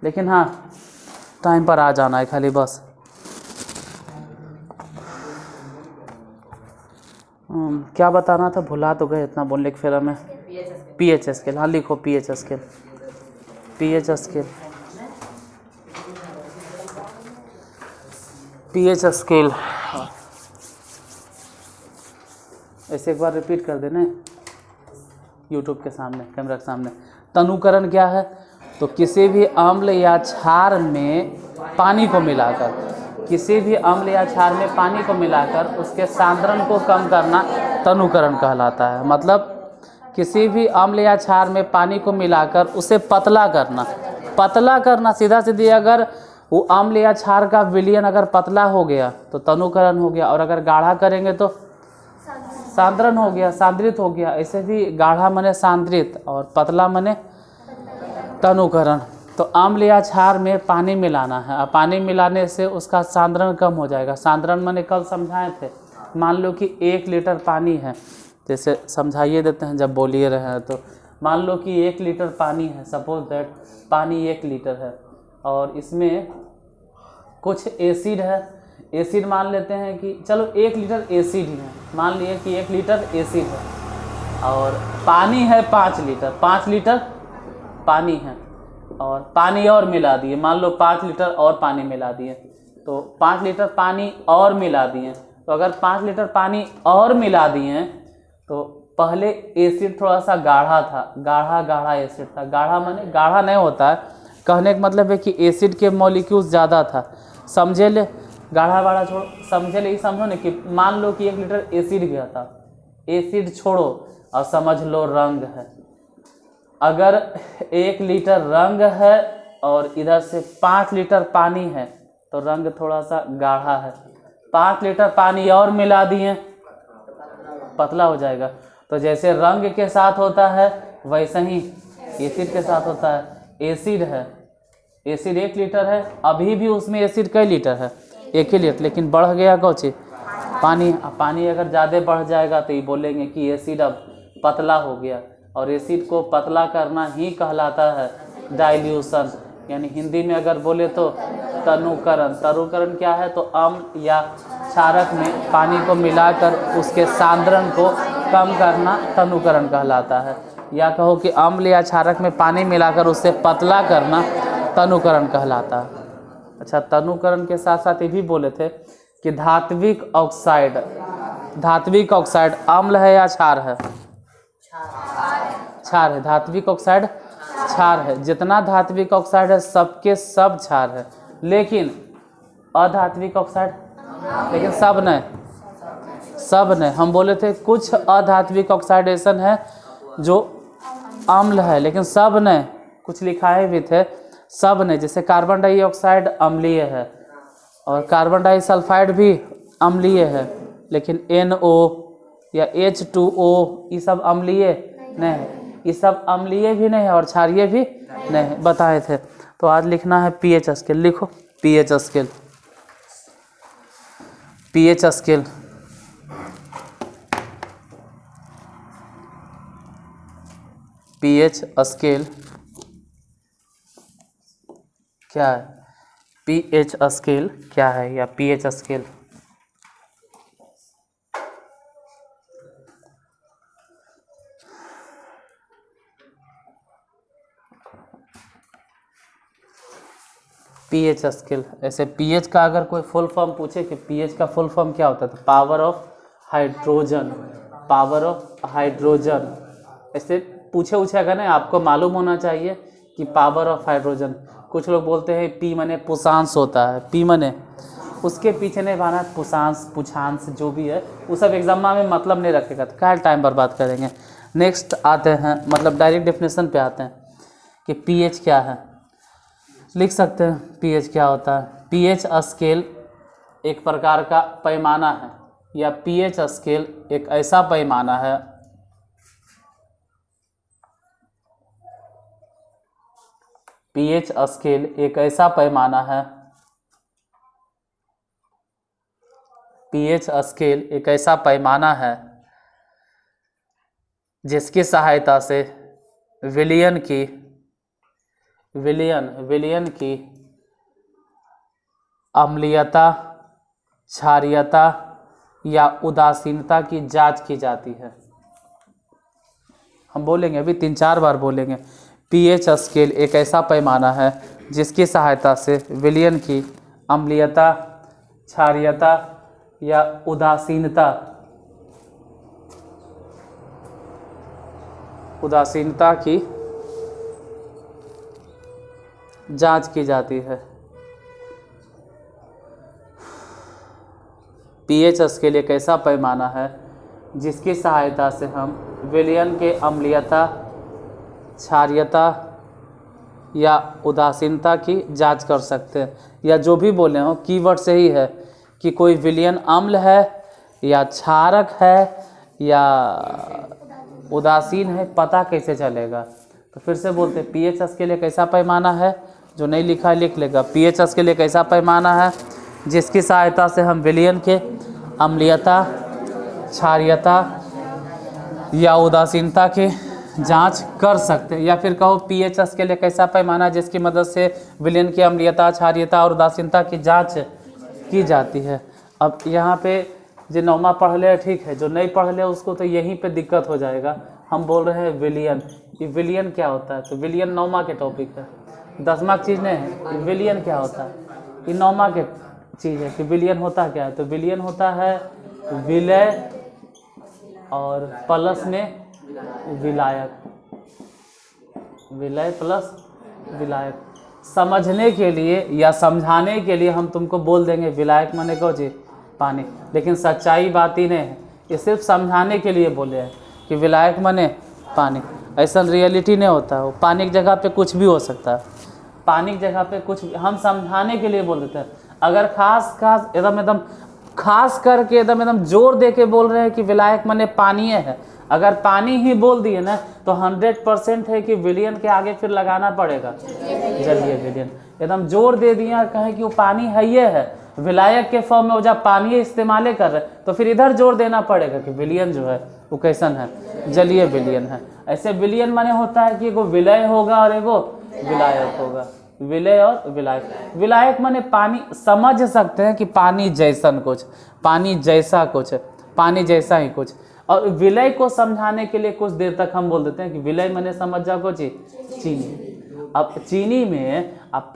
लेकिन हाँ टाइम पर आ जाना है खाली बस। क्या बताना था, भुला तो गए इतना बोलने के फिर हमें। पीएच स्केल, हाँ लिखो pH scale, pH scale, pH scale. ऐसे एक बार रिपीट कर देना यूट्यूब के सामने, कैमरा के सामने। तनुकरण क्या है? तो किसी भी अम्ल या क्षार में पानी को मिलाकर, किसी भी अम्ल या क्षार में पानी को मिलाकर उसके सांद्रण को कम करना तनुकरण कहलाता है। मतलब किसी भी अम्ल या क्षार में पानी को मिलाकर उसे पतला करना, पतला करना सीधा सीधी। अगर वो अम्ल या क्षार का विलयन अगर पतला हो गया तो तनुकरण हो गया, और अगर गाढ़ा करेंगे तो सांद्रण हो गया, सांद्रित हो गया। ऐसे भी गाढ़ा मने सांद्रित और पतला मने तनुकरण। तो अम्ल या क्षार में पानी मिलाना है, और पानी मिलाने से उसका सांद्रण कम हो जाएगा। सांद्रण मैंने कल समझाए थे। मान लो कि 1 लीटर पानी है, जैसे समझाइए देते हैं जब बोलिए रहे हैं। तो मान लो कि 1 लीटर पानी है, सपोज दैट पानी 1 लीटर है, और इसमें कुछ एसिड है। एसिड मान लेते हैं कि चलो 1 लीटर एसिड ही है, मान लिए कि 1 लीटर एसिड है, और पानी है 5 लीटर, 5 लीटर पानी है, और पानी और मिला दिए, मान लो 5 लीटर और पानी मिला दिए, तो 5 लीटर पानी और मिला दिए। तो अगर 5 लीटर पानी और मिला दिए तो पहले एसिड थोड़ा सा गाढ़ा था, गाढ़ा एसिड था। गाढ़ा माने गाढ़ा नहीं होता है, कहने का मतलब है कि एसिड के मॉलिक्यूल्स ज़्यादा था। समझे ले, गाढ़ा बाढ़ा छोड़ो, समझे ले, समझो ना कि मान लो कि 1 लीटर एसिड गया था, एसिड छोड़ो और समझ लो रंग है। अगर 1 लीटर रंग है और इधर से 5 लीटर पानी है तो रंग थोड़ा सा गाढ़ा है। 5 लीटर पानी और मिला दिए, पतला हो जाएगा। तो जैसे रंग के साथ होता है वैसे ही एसिड के साथ होता है। एसिड है, एसिड 1 लीटर है, अभी भी उसमें एसिड कई लीटर है, 1 ही लीटर, लेकिन बढ़ गया कौन पानी। पानी अगर ज़्यादा बढ़ जाएगा तो ये बोलेंगे कि एसिड अब पतला हो गया, और एसिड को पतला करना ही कहलाता है डाइल्यूशन। यानी हिंदी में अगर बोले तो तनुकरण। तनुकरण क्या है? तो अम्ल या क्षारक में पानी को मिलाकर उसके सांद्रण को कम करना तनुकरण कहलाता है। या कहो कि अम्ल या क्षारक में पानी मिलाकर उससे पतला करना तनुकरण कहलाता है। अच्छा, तनुकरण के साथ साथ ये भी बोले थे कि धात्विक ऑक्साइड, धात्विक ऑक्साइड अम्ल है या क्षार है? क्षार है। धात्विक ऑक्साइड क्षार है। जितना धात्विक ऑक्साइड है सबके सब क्षार है, लेकिन अधात्विक ऑक्साइड, लेकिन सब नहीं, सब नहीं। हम बोले थे कुछ अधात्विक ऑक्साइडेशन है जो अम्ल है, लेकिन सब नहीं। कुछ लिखाए भी थे, सब नहीं। जैसे कार्बन डाइऑक्साइड अम्लीय है, और कार्बन डाइसल्फाइड भी अम्लीय है, लेकिन NO या H2O ये सब अम्लीय नहीं है। ये सब अम्लीय भी नहीं है और क्षारीय भी नहीं है, बताए थे। तो आज लिखना है पीएच स्केल। लिखो pH scale, pH scale. PH scale क्या है? पीएच स्केल क्या है, या पीएच स्केल पीएच स्केल। ऐसे पीएच का अगर कोई फुल फॉर्म पूछे कि पीएच का फुल फॉर्म क्या होता है, तो power of hydrogen, power of hydrogen. ऐसे पूछे अगर नहीं, आपको मालूम होना चाहिए कि पावर ऑफ हाइड्रोजन। कुछ लोग बोलते हैं पी मने पुषांश होता है, पी मने उसके पीछे नहीं भाना, पुषांश पुछांश जो भी है वो सब एग्जाम में मतलब नहीं रखेगा, तो क्या टाइम बर्बाद करेंगे। नेक्स्ट आते हैं, मतलब डायरेक्ट डेफिनेशन पे आते हैं कि पीएच क्या है। लिख सकते हैं पीएच क्या होता है। पीएच स्केल एक प्रकार का पैमाना है, या पीएच स्केल एक ऐसा पैमाना है पीएच स्केल एक ऐसा पैमाना है, पीएच स्केल एक ऐसा पैमाना है जिसकी सहायता से विलयन की विलयन की अम्लीयता, क्षारीयता या उदासीनता की जांच की जाती है। हम बोलेंगे अभी 3-4 बार बोलेंगे। पीएच स्केल एक ऐसा पैमाना है जिसकी सहायता से विलयन की अम्लीयता, क्षारीयता या उदासीनता की जांच की जाती है। पीएच स्केल एक ऐसा पैमाना है जिसकी सहायता से हम विलयन के अम्लीयता, क्षारीयता या उदासीनता की जांच कर सकते हैं। या जो भी बोले हो कीवर्ड से ही है कि कोई विलयन अम्ल है या क्षारक है या उदासीन है, पता कैसे चलेगा। तो फिर से बोलते हैं पीएच स्केल एक ऐसा पैमाना है, जो नहीं लिखा है लिख लेगा। पीएच स्केल एक ऐसा पैमाना है जिसकी सहायता से हम विलयन के अम्लीयता, क्षारीयता या उदासीनता की जांच कर सकते हैं। या फिर कहो पीएच स्केल एक ऐसा पैमाना जिसकी मदद से विलयन की अम्लीयता, क्षारीयता और उदासीनता की जांच की जाती है। अब यहाँ पे जो नौमा पढ़ ले ठीक है, जो नहीं पढ़ ले उसको तो यहीं पे दिक्कत हो जाएगा। हम बोल रहे हैं विलयन, ये विलयन क्या होता है? तो विलयन नौमा के टॉपिक है, 10वां चीज़ नहीं है। विलयन क्या होता है? ये नौमा के चीज़ है कि विलयन होता क्या है। तो विलयन होता है विलय और प्लस में विलायक, विलय प्लस विलायक। समझने के लिए या समझाने के लिए हम तुमको बोल देंगे विलायक माने को जी पानी, लेकिन सच्चाई बात ही नहीं है। ये सिर्फ समझाने के लिए बोले हैं कि विलायक माने पानी, ऐसा रियलिटी नहीं होता। वो पानी की जगह पे कुछ भी हो सकता है, पानी की जगह पे कुछ भी, हम समझाने के लिए बोल देते हैं। अगर खास एकदम खास करके एकदम जोर दे के बोल रहे हैं कि विलायक माने पानी है, अगर पानी ही बोल दिए ना तो 100% है कि विलयन के आगे फिर लगाना पड़ेगा जलीय विलयन। एकदम जोर दे दिया कहें कि वो पानी है, ये है विलायक के फॉर्म में, वो जब पानी इस्तेमाल कर रहे तो फिर इधर जोर देना पड़ेगा कि विलयन जो है वो कैसन है, जलीय विलयन है। ऐसे विलयन माने होता है कि एगो विलय होगा और एगो विलायक होगा, विलय और विलायक। विलायक माने पानी, समझ सकते हैं कि पानी जैसन कुछ, पानी जैसा कुछ, पानी जैसा ही कुछ। और विलय को समझाने के लिए कुछ देर तक हम बोल देते हैं कि विलय माने समझ जाओ को चीनी। अब चीनी में आप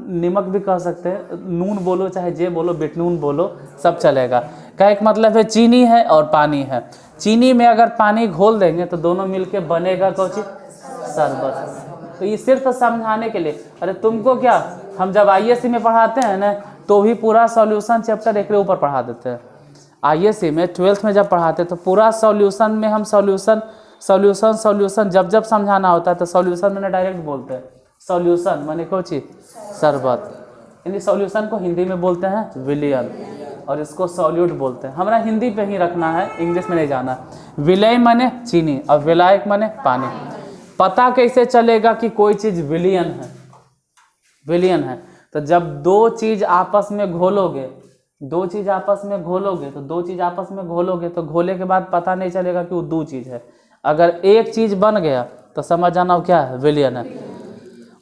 नमक भी कह सकते हैं, नून बोलो चाहे जे बोलो, बिटनून बोलो, सब चलेगा। का एक मतलब है चीनी है और पानी है। चीनी में अगर पानी घोल देंगे तो दोनों मिलके बनेगा कौची? शरबत। तो ये सिर्फ समझाने के लिए। अरे तुमको क्या, हम जब आईएससी में पढ़ाते हैं ना तो भी पूरा सॉल्यूशन चैप्टर एक ऊपर पढ़ा देते हैं। आईएससी में 12th में जब पढ़ाते तो पूरा सॉल्यूशन में हम सॉल्यूशन जब समझाना होता है तो सॉल्यूशन मैंने डायरेक्ट बोलते हैं। सॉल्यूशन माने कोची? शरबत। यानी सॉल्यूशन को हिंदी में बोलते हैं विलयन और इसको सॉल्यूट बोलते हैं। हमारा हिंदी पे ही रखना है, इंग्लिश में नहीं जाना। विलय माने चीनी और विलायक माने पानी। पता कैसे चलेगा कि कोई चीज़ विलयन है? विलयन है तो जब दो चीज़ आपस में घोलोगे, दो चीज़ आपस में घोलोगे तो घोले के बाद पता नहीं चलेगा कि वो दो चीज़ है। अगर एक चीज़ बन गया तो समझ जाना वो क्या है? विलयन है।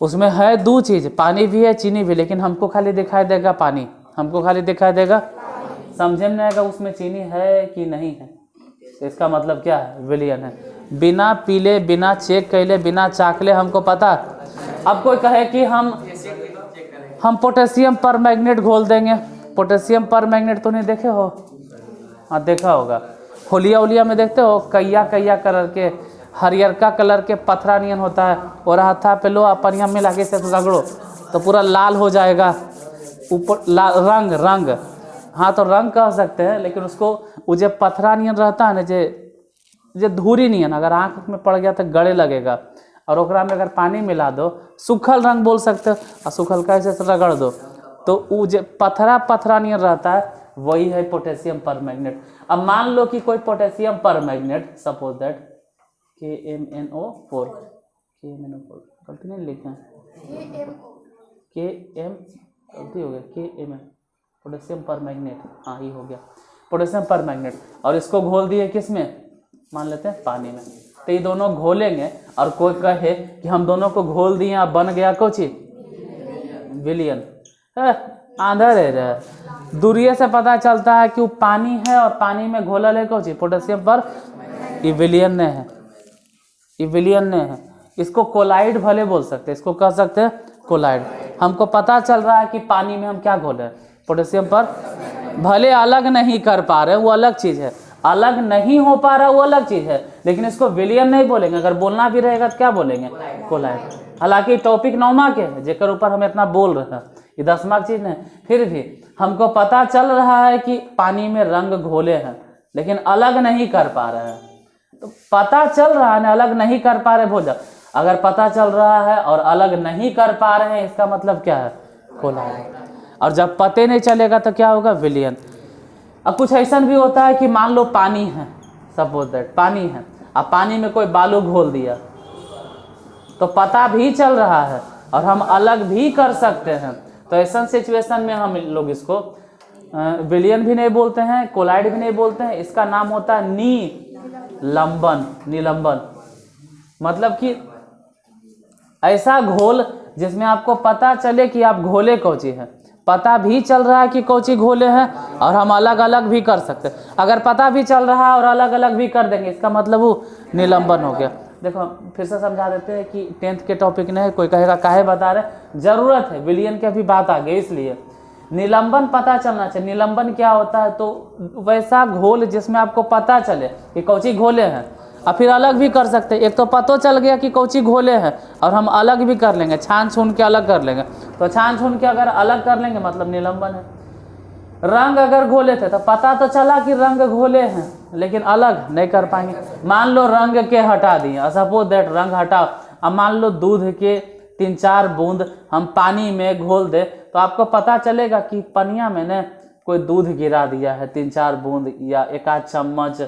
उसमें है दो चीज़, पानी भी है चीनी भी, लेकिन हमको खाली दिखाई देगा पानी, हमको खाली दिखाई देगा, समझे में नहीं आएगा उसमें चीनी है कि नहीं है। इसका मतलब क्या है? विलयन है। बिना पीले, बिना चेक कैले, बिना चाकले हमको पता। अब कोई कहे कि हम पोटेशियम परमैंगनेट घोल देंगे। पोटेशियम परमैंगनेट तो नहीं देखे हो? हाँ देखा होगा, होलिया उलिया में देखते हो, कैया कलर के, हरियरका कलर के पथरा नियन होता है, और हाथा पे लो पनिया में लाके से रगड़ो तो पूरा लाल हो जाएगा। ऊपर रंग हाँ तो रंग कह सकते हैं, लेकिन उसको वो जो पथरा नियन रहता है ना, जे धूरी नियन अगर आँख में पड़ गया तो गड़े लगेगा। और ओकरा में अगर पानी मिला दो, सूखल रंग बोल सकते हो, और सूखल का ऐसे रगड़ दो तो वो जो पथरा नियन रहता है वही है पोटेशियम परमैंगनेट। अब मान लो कि कोई potassium permanganate, suppose that KMnO4, गलती नहीं लिखा, गलती हो गया, KMn, पोटेशियम परमैंगनेट, हाँ ये हो गया पोटेशियम परमैंगनेट। और इसको घोल दिए किस में? मान लेते हैं पानी में। तो ये दोनों घोलेंगे और कोई कहे कि हम दोनों को घोल दिए अब बन गया कुछ विलियन, आंधर है रे। दूरिये से पता चलता है कि वो पानी है और पानी में घोला है कुछ पोटेशियम पर, ये विलियन ने है, ये विलियन ने है। इसको कोलाइड भले बोल सकते हैं, इसको कह सकते हैं कोलाइड। हमको पता चल रहा है कि पानी में हम क्या घोले हैं, पोटेशियम पर, भले अलग नहीं कर पा रहे वो अलग चीज़ है, अलग नहीं हो पा रहा वो अलग चीज़ है, लेकिन इसको विलियन नहीं बोलेंगे। अगर बोलना भी रहेगा तो क्या बोलेंगे, कोलाइड। हालांकि टॉपिक 9वां के है जेकर ऊपर हम इतना बोल रहे हैं, ये 10वां चीज़ नहीं, फिर भी हमको पता चल रहा है कि पानी में रंग घोले हैं लेकिन अलग नहीं कर पा रहे हैं। तो पता चल रहा है ना, अलग नहीं कर पा रहे भोजन। अगर पता चल रहा है और अलग नहीं कर पा रहे हैं इसका मतलब क्या है, कोलाइड। और जब पते नहीं चलेगा तो क्या होगा, विलियन। अब कुछ ऐसा भी होता है कि मान लो पानी है, सपोज दैट पानी है, अब पानी में कोई बालू घोल दिया तो पता भी चल रहा है और हम अलग भी कर सकते हैं। तो ऐसा सिचुएशन में हम लोग इसको विलियन भी नहीं बोलते हैं, कोलाइड भी नहीं बोलते हैं, इसका नाम होता है निलंबन। निलंबन मतलब कि ऐसा घोल जिसमें आपको पता चले कि आप घोले कौची है, पता भी चल रहा है कि कौची घोले हैं और हम अलग अलग भी कर सकते हैं। अगर पता भी चल रहा है और अलग अलग भी कर देंगे इसका मतलब वो निलंबन हो गया। देखो फिर से समझा देते हैं कि 10th के टॉपिक नहीं, कोई कहेगा काहे बता रहे, जरूरत है, विलियन की भी बात आ गई इसलिए निलंबन पता चलना चाहिए। निलंबन क्या होता है, तो वैसा घोल जिसमें आपको पता चले कि कौची घोले हैं और फिर अलग भी कर सकते हैं। एक तो पता चल गया कि कौची घोले हैं और हम अलग भी कर लेंगे, छान छून के अलग कर लेंगे। तो छान छून के अगर अलग कर लेंगे मतलब निलंबन है। रंग अगर घोले थे तो पता तो चला कि रंग घोले हैं लेकिन अलग नहीं कर पाएंगे। मान लो रंग के हटा दिए, सपोज दैट रंग हटाओ, अब मान लो दूध के 3-4 बूंद हम पानी में घोल दे तो आपको पता चलेगा कि पनिया में ने कोई दूध गिरा दिया है 3-4 बूंद या 1-8 चम्मच।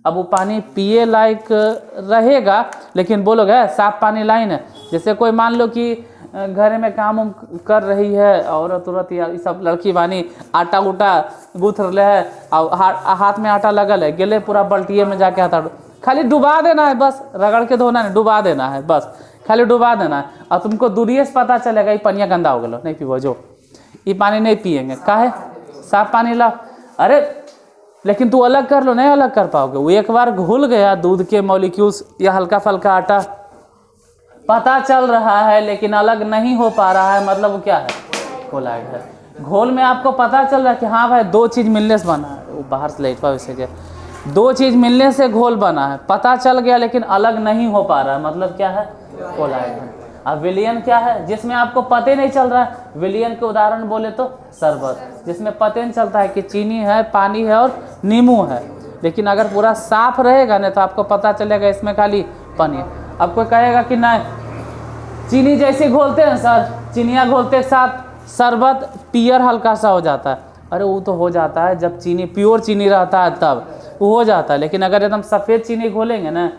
अब वो पानी पिए लायक रहेगा लेकिन बोलोगे साफ पानी लाइन है। जैसे कोई मान लो कि घर में काम उम कर रही है और तुरंत या सब लड़की बानी आटा उटा गूँथ रहे है और हाथ में आटा लगल है, गेले पूरा बल्टिए में जाके हाथ खाली डुबा देना है, बस रगड़ के धोना नहीं, डुबा देना है, बस खाली डुबा देना है। और तुमको दूरिये से पता चलेगा ये पनिया गंदा हो गया, नहीं पीबो, जो ये पानी नहीं पियेंगे, काहे साफ पानी ला। अरे लेकिन तू अलग कर लो, नहीं अलग कर पाओगे। वो एक बार घुल गया दूध के मॉलिक्यूल्स या हल्का फल्का आटा, पता चल रहा है लेकिन अलग नहीं हो पा रहा है, मतलब वो क्या है, कोलाइड है। घोल में आपको पता चल रहा है कि हाँ भाई 2 चीज़ मिलने से बना है, वो बाहर से लेट पाओ क्या, 2 चीज़ मिलने से घोल बना है, पता चल गया लेकिन अलग नहीं हो पा रहा है, मतलब क्या है, कोलाइड है। अब विलियन क्या है, जिसमें आपको पता नहीं चल रहा है। विलियन के उदाहरण बोले तो शरबत, जिसमें पता नहीं चलता है कि चीनी है, पानी है और नींबू है, लेकिन अगर पूरा साफ रहेगा ना तो आपको पता चलेगा इसमें खाली पानी है। अब कोई कहेगा कि नहीं चीनी जैसे घोलते हैं सर, चीनिया घोलते के साथ शरबत पियर हल्का सा हो जाता है। अरे वो तो हो जाता है जब चीनी प्योर चीनी रहता है तब वो हो जाता है, लेकिन अगर एकदम सफ़ेद चीनी घोलेंगे ना,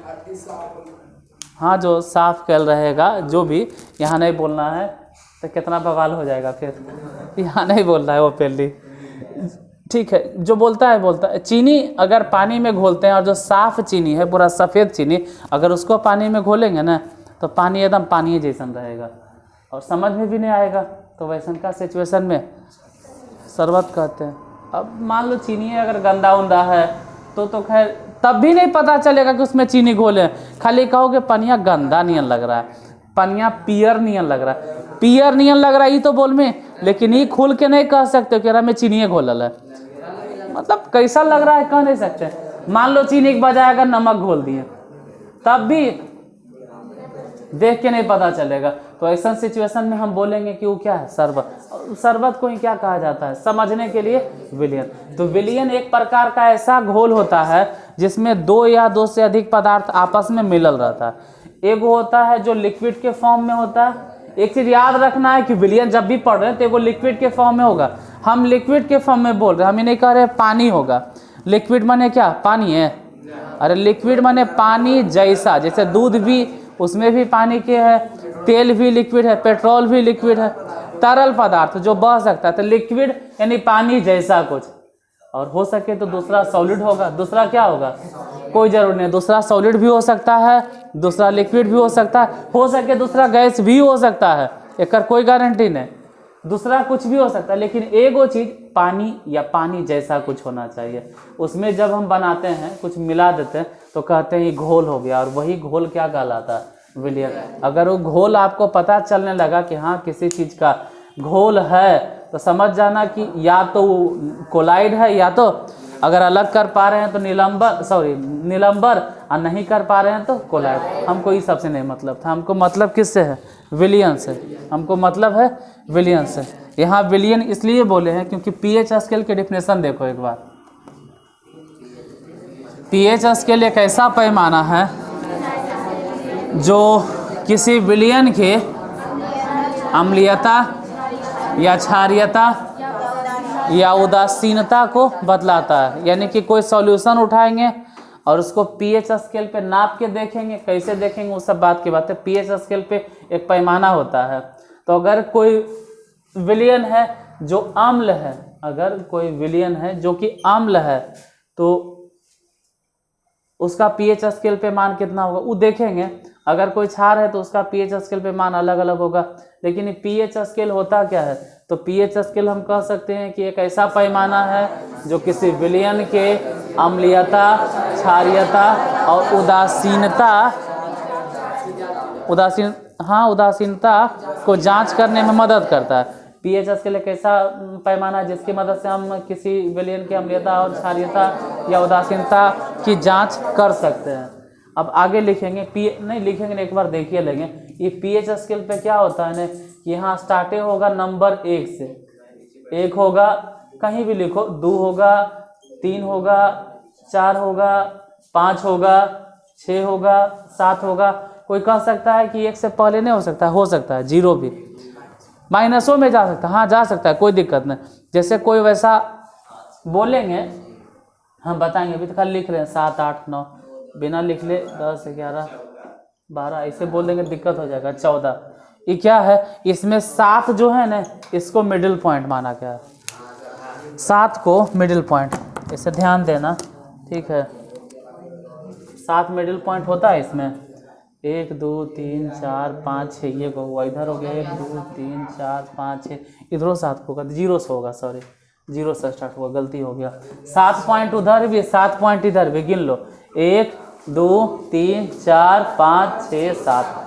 हाँ जो साफ कल रहेगा, जो भी यहाँ नहीं बोलना है तो कितना बवाल हो जाएगा, फिर यहाँ नहीं बोलना है वो पहली, ठीक है, जो बोलता है बोलता है। चीनी अगर पानी में घोलते हैं और जो साफ़ चीनी है पूरा सफ़ेद चीनी, अगर उसको पानी में घोलेंगे ना तो पानी एकदम पानी जैसन रहेगा और समझ में भी नहीं आएगा। तो वैसन का सिचुएशन में शरबत कहते हैं। अब मान लो चीनी अगर गंदा उंदा है तो खैर तब भी नहीं पता चलेगा कि उसमें चीनी घोले, खाली कहोगे पनिया गंदा नियन लग रहा है, पनिया पियर नियन लग रहा है, पियर नियन लग रहा है ये तो बोल में, लेकिन ये खुल के नहीं कह सकते कि में चीनी घोलल है, मतलब कैसा लग रहा है कह नहीं सकते। मान लो चीनी के बजाय अगर नमक घोल दिए तब भी देख के नहीं पता चलेगा। तो ऐसा सिचुएशन में हम बोलेंगे कि वो क्या है, शरबत। शरबत को ही क्या कहा जाता है समझने के लिए, विलियन। तो विलियन एक प्रकार का ऐसा घोल होता है जिसमें 2 या 2 से अधिक पदार्थ आपस में मिलल रहता है। एक होता है जो लिक्विड के फॉर्म में होता है। एक चीज़ याद रखना है कि विलियन जब भी पढ़ रहे हैं तो एगो लिक्विड के फॉर्म में होगा। हम लिक्विड के फॉर्म में बोल रहे हैं, हम ये नहीं कह रहे पानी होगा। लिक्विड माने क्या, पानी है। अरे लिक्विड माने पानी जैसा, जैसे दूध भी उसमें भी पानी के है, तेल भी लिक्विड है, पेट्रोल भी लिक्विड है, तरल पदार्थ जो बह सकता है। तो लिक्विड यानी पानी जैसा कुछ। और हो सके तो दूसरा सॉलिड होगा। दूसरा क्या होगा, कोई जरूर नहीं, दूसरा सॉलिड भी हो सकता है, दूसरा लिक्विड भी हो सकता है, हो सके दूसरा गैस भी हो सकता है, एक कोई गारंटी नहीं, दूसरा कुछ भी हो सकता है। लेकिन एक वो चीज़ पानी या पानी जैसा कुछ होना चाहिए। उसमें जब हम बनाते हैं कुछ मिला देते हैं तो कहते हैं ये घोल हो गया, और वही घोल क्या कहलाता है, विलयन। अगर वो घोल आपको पता चलने लगा कि हाँ किसी चीज़ का घोल है तो समझ जाना कि या तो कोलाइड है, या तो अगर अलग कर पा रहे हैं तो निलंबर, और नहीं कर पा रहे हैं तो कोलाइड। हमको इस सबसे नहीं मतलब था, हमको मतलब किससे है, विलियन से। हमको मतलब है विलियन से। यहाँ विलियन इसलिए बोले हैं क्योंकि पीएच स्केल की डेफिनेशन देखो एक बार। पीएच स्केल एक ऐसा पैमाना है जो किसी विलियन के अम्लीयता या क्षारीयता या उदासीनता को बतलाता है। यानी कि कोई सॉल्यूशन उठाएंगे और उसको पीएच स्केल पे नाप के देखेंगे, कैसे देखेंगे वो सब बात की बात है। पीएच स्केल पे एक पैमाना होता है। तो अगर कोई विलियन है जो अम्ल है, अगर कोई विलियन है जो कि अम्ल है, तो उसका पीएच स्केल पे मान कितना होगा वो देखेंगे। अगर कोई क्षार है तो उसका पीएच स्केल पे मान अलग अलग होगा। लेकिन ये पीएच स्केल होता क्या है, तो पीएच स्केल हम कह सकते हैं कि एक ऐसा पैमाना है जो किसी विलयन के अम्लीयता, क्षारीयता और उदासीनता को जांच करने में मदद करता है। पीएच स्केल एक ऐसा पैमाना है जिसकी मदद से हम किसी विलयन की अम्लीयता और क्षारीयता या उदासीनता की जांच कर सकते हैं। अब आगे लिखेंगे, नहीं लिखेंगे, एक बार देखिए लेंगे। ये पीएच स्केल पे क्या होता है ना कि यहाँ स्टार्टिंग होगा नंबर 1 से, 1 होगा, कहीं भी लिखो, 2 होगा, 3 होगा, 4 होगा, 5 होगा, 6 होगा, 7 होगा। कोई कह सकता है कि 1 से पहले नहीं हो सकता है 0 भी, माइनसों में जा सकता है, हाँ जा सकता है, कोई दिक्कत नहीं। जैसे कोई वैसा बोलेंगे हम बताएंगे, अभी तो खाली लिख रहे हैं 7, 8, 9, बिना लिख ले 10, 11, 12 ऐसे बोल देंगे दिक्कत हो जाएगा। 14 ये क्या है, इसमें 7 जो है ना इसको मिडिल पॉइंट माना गया है। 7 को मिडिल पॉइंट, इसे ध्यान देना, ठीक है। 7 मिडिल पॉइंट होता है इसमें, 1, 2, 3, 4, 5, 6 ये हुआ, इधर हो गया 1, 2, 3, 4, 5, 6, इधरों 7 होगा, 0 से होगा, सॉरी 0 से स्टार्ट हुआ, गलती हो गया। 7 पॉइंट उधर भी, 7 पॉइंट इधर भी, गिन लो, 1, 2, 3, 4, 5, 6, 7,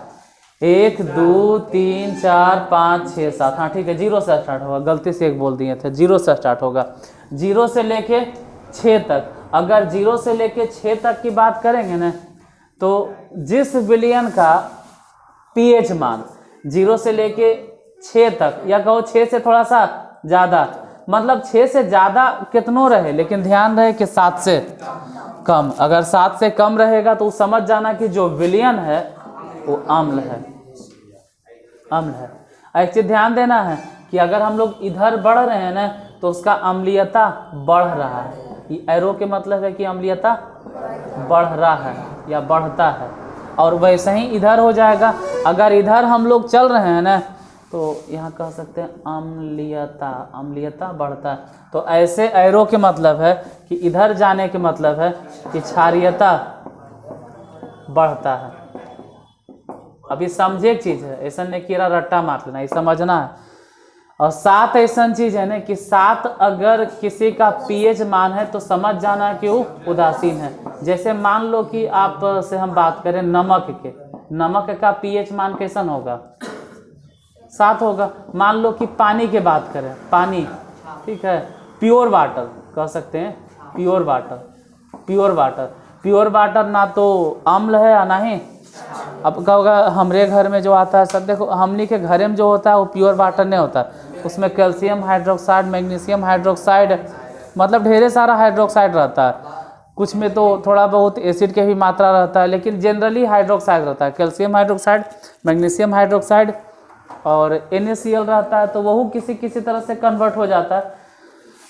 1, 2, 3, 4, 5, 6, 7, हाँ ठीक है, 0 से स्टार्ट होगा, गलती से 1 बोल दिए थे, 0 से स्टार्ट होगा। 0 से लेके 6 तक, अगर 0 से लेके 6 तक की बात करेंगे ना, तो जिस विलयन का पीएच मान 0 से लेके 6 तक, या कहो 6 से थोड़ा सा ज़्यादा, मतलब 6 से ज़्यादा कितनों रहे, लेकिन ध्यान रहे कि 7 से कम। अगर 7 से कम रहेगा तो समझ जाना कि जो विलयन है वो अम्ल है, अम्ल है। एक चीज़ ध्यान देना है कि अगर हम लोग इधर बढ़ रहे हैं ना तो उसका अम्लीयता बढ़ रहा है। ये एरो के मतलब है कि अम्लीयता बढ़ रहा है या बढ़ता है, और वैसे ही इधर हो जाएगा। अगर इधर हम लोग चल रहे हैं ना तो यहाँ कह सकते हैं अम्लीयता, अम्लीयता बढ़ता है। तो ऐसे एरो के मतलब है कि इधर जाने के मतलब है कि क्षारीयता बढ़ता है। अभी समझे एक चीज़ है, ऐसा नहीं कि रट्टा मार लेना, ये समझना है। और 7 ऐसा चीज़ है ना कि 7 अगर किसी का पीएच मान है तो समझ जाना कि वो उदासीन है। जैसे मान लो कि आप से हम बात करें नमक के, नमक का पीएच मान कैसन होगा, 7 होगा। मान लो कि पानी की बात करें, पानी, ठीक है, प्योर वाटर कह सकते हैं, pure water, pure water, pure water ना तो अम्ल है या नहीं। अब कहोगा हमारे घर में जो आता है सब, देखो हमनी के घर में जो होता है वो प्योर वाटर नहीं होता, उसमें कैल्शियम हाइड्रोक्साइड, मैग्नीशियम हाइड्रोक्साइड, मतलब ढेरे सारा हाइड्रोक्साइड रहता है। कुछ में तो थोड़ा बहुत एसिड के भी मात्रा रहता है, लेकिन जनरली हाइड्रोक्साइड रहता है, कैल्शियम हाइड्रोक्साइड, मैग्नीशियम हाइड्रोक्साइड और NaCl रहता है। तो वह किसी तरह से कन्वर्ट हो जाता है।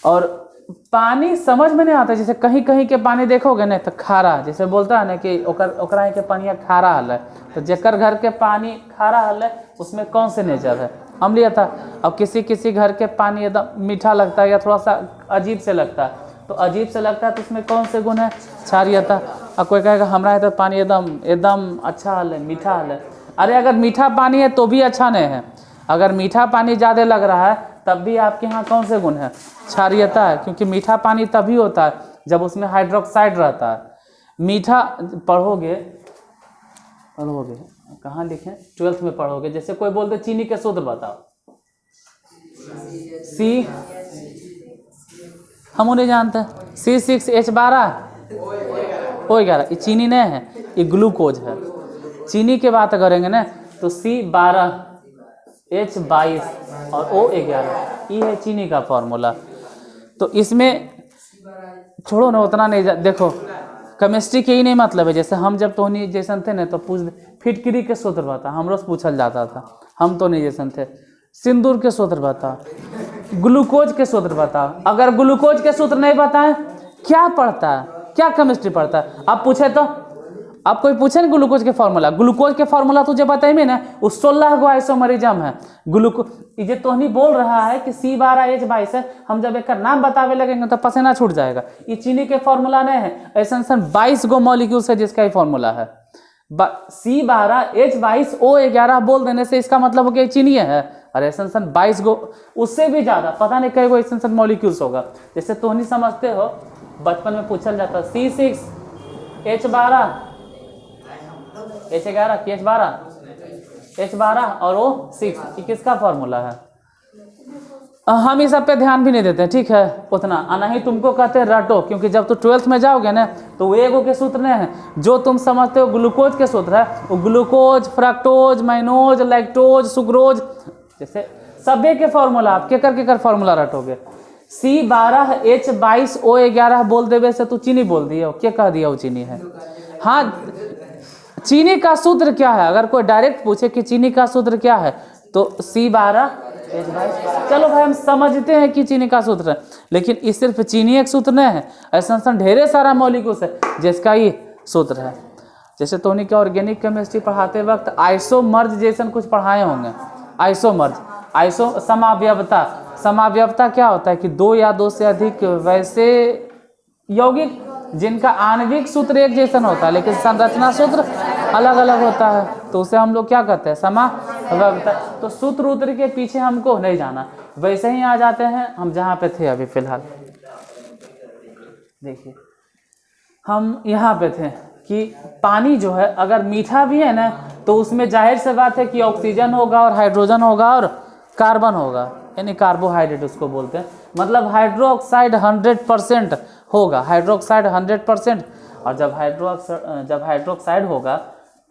और पानी समझ में नहीं आता, जैसे कहीं कहीं के पानी देखोगे ना तो खारा, जैसे बोलता है ना कि ओकरा के पानी खारा हल है, तो जेकर घर के पानी खारा हल है उसमें कौन से नेचर है, अम्लीयता। अब किसी घर के पानी एकदम मीठा लगता है या थोड़ा सा अजीब से लगता है, तो अजीब से लगता है, तो उसमें कौन से गुण है? क्षारीयता। अब कोई कहेगा हमारा तो पानी एकदम एकदम अच्छा हाल है, मीठा हाल है। अरे अगर मीठा पानी है तो भी अच्छा नहीं है। अगर मीठा पानी ज़्यादा लग रहा है तब भी आपके यहाँ कौन से गुण है? क्षारीयता है, क्योंकि मीठा पानी तभी होता है जब उसमें हाइड्रोक्साइड रहता है। मीठा पढ़ोगे कहाँ लिखें? 12th में पढ़ोगे। जैसे कोई बोलते चीनी के सूत्र बताओ, सी, हम नहीं जानते, C6H12O11। ये चीनी नहीं है, ये ग्लूकोज है। चीनी की बात करेंगे ना तो C12H22 और O11, ये है चीनी का फॉर्मूला। तो इसमें छोड़ो ना, उतना नहीं देखो केमिस्ट्री के ही नहीं मतलब है। जैसे हम जब तो नहीं जैसन थे ना तो पूछ फिटकरी के सूत्र बता, हमरो से पूछल जाता था, हम तो नहीं जैसन थे। सिंदूर के सूत्र बता, ग्लूकोज के सूत्र बता। अगर ग्लूकोज के सूत्र नहीं बताएं क्या पढ़ता है, क्या केमिस्ट्री पढ़ता है? आप पूछे तो, आप कोई पूछे ना ग्लूकोज के फार्मूला तुझे बताइए ना, वो 16 गो आइसोमरिज्म है। ग्लूकोज ये तो नहीं बोल रहा है कि C12H22 है, हम जब एक नाम बतावे लगेंगे तो पसीना छूट जाएगा। ये चीनी के फार्मूला नहीं है, ऐसा 22 गो मॉलिक्यूल्स है जिसका ही फार्मूला है। C12H22O11 बोल देने से इसका मतलब हो गया चीनी है। और ऐसा 22 गो, उससे भी ज़्यादा पता नहीं कई गो ऐसा मॉलिक्यूल्स होगा। जैसे तो नहीं समझते हो, बचपन में पूछल जाता C6H12 H11 कि H12 और O6, ये किसका फॉर्मूला है? हम इस सब पे ध्यान भी नहीं देते, ठीक है उतना। आना ही तुमको कहते हैं रटो, क्योंकि जब तो 12th में जाओगे ना तो वो एगो के सूत्र नहीं है जो तुम समझते हो ग्लूकोज के सूत्र है। वो ग्लूकोज, फ्रक्टोज, माइनोज, लैक्टोज, सुक्रोज, जैसे सभी के फॉर्मूला आप के फॉर्मूला रटोगे। C12H22O11 बोल देवे से तू चीनी बोल दिए हो, क्या कह दिया वो चीनी है? हाँ, चीनी का सूत्र क्या है? अगर कोई डायरेक्ट पूछे कि चीनी का सूत्र क्या है तो C12H22। चलो भाई हम समझते हैं कि चीनी का सूत्र है, लेकिन ये सिर्फ चीनी एक सूत्र नहीं है, ऐसा ढेरे सारा मॉलिक्यूल्स है जिसका ये सूत्र है। जैसे तो उन्हीं के ऑर्गेनिक केमिस्ट्री पढ़ाते वक्त आइसोमर्ज जैसा कुछ पढ़ाए होंगे। समावयवता क्या होता है कि दो या दो से अधिक वैसे यौगिक जिनका आणविक सूत्र एक जैसा होता है लेकिन संरचना सूत्र अलग अलग होता है, तो उसे हम लोग क्या कहते हैं? समावयवता। तो सूत्र उत्र के पीछे हमको नहीं जाना, वैसे ही आ जाते हैं हम जहाँ पे थे अभी फिलहाल। देखिए हम यहाँ पे थे कि पानी जो है अगर मीठा भी है ना तो उसमें जाहिर से बात है कि ऑक्सीजन होगा और हाइड्रोजन होगा और कार्बन होगा, यानी कार्बोहाइड्रेट उसको बोलते हैं। मतलब हाइड्रोक्साइड 100% होगा, हाइड्रोक्साइड 100%। और जब हाइड्रोक्साइड होगा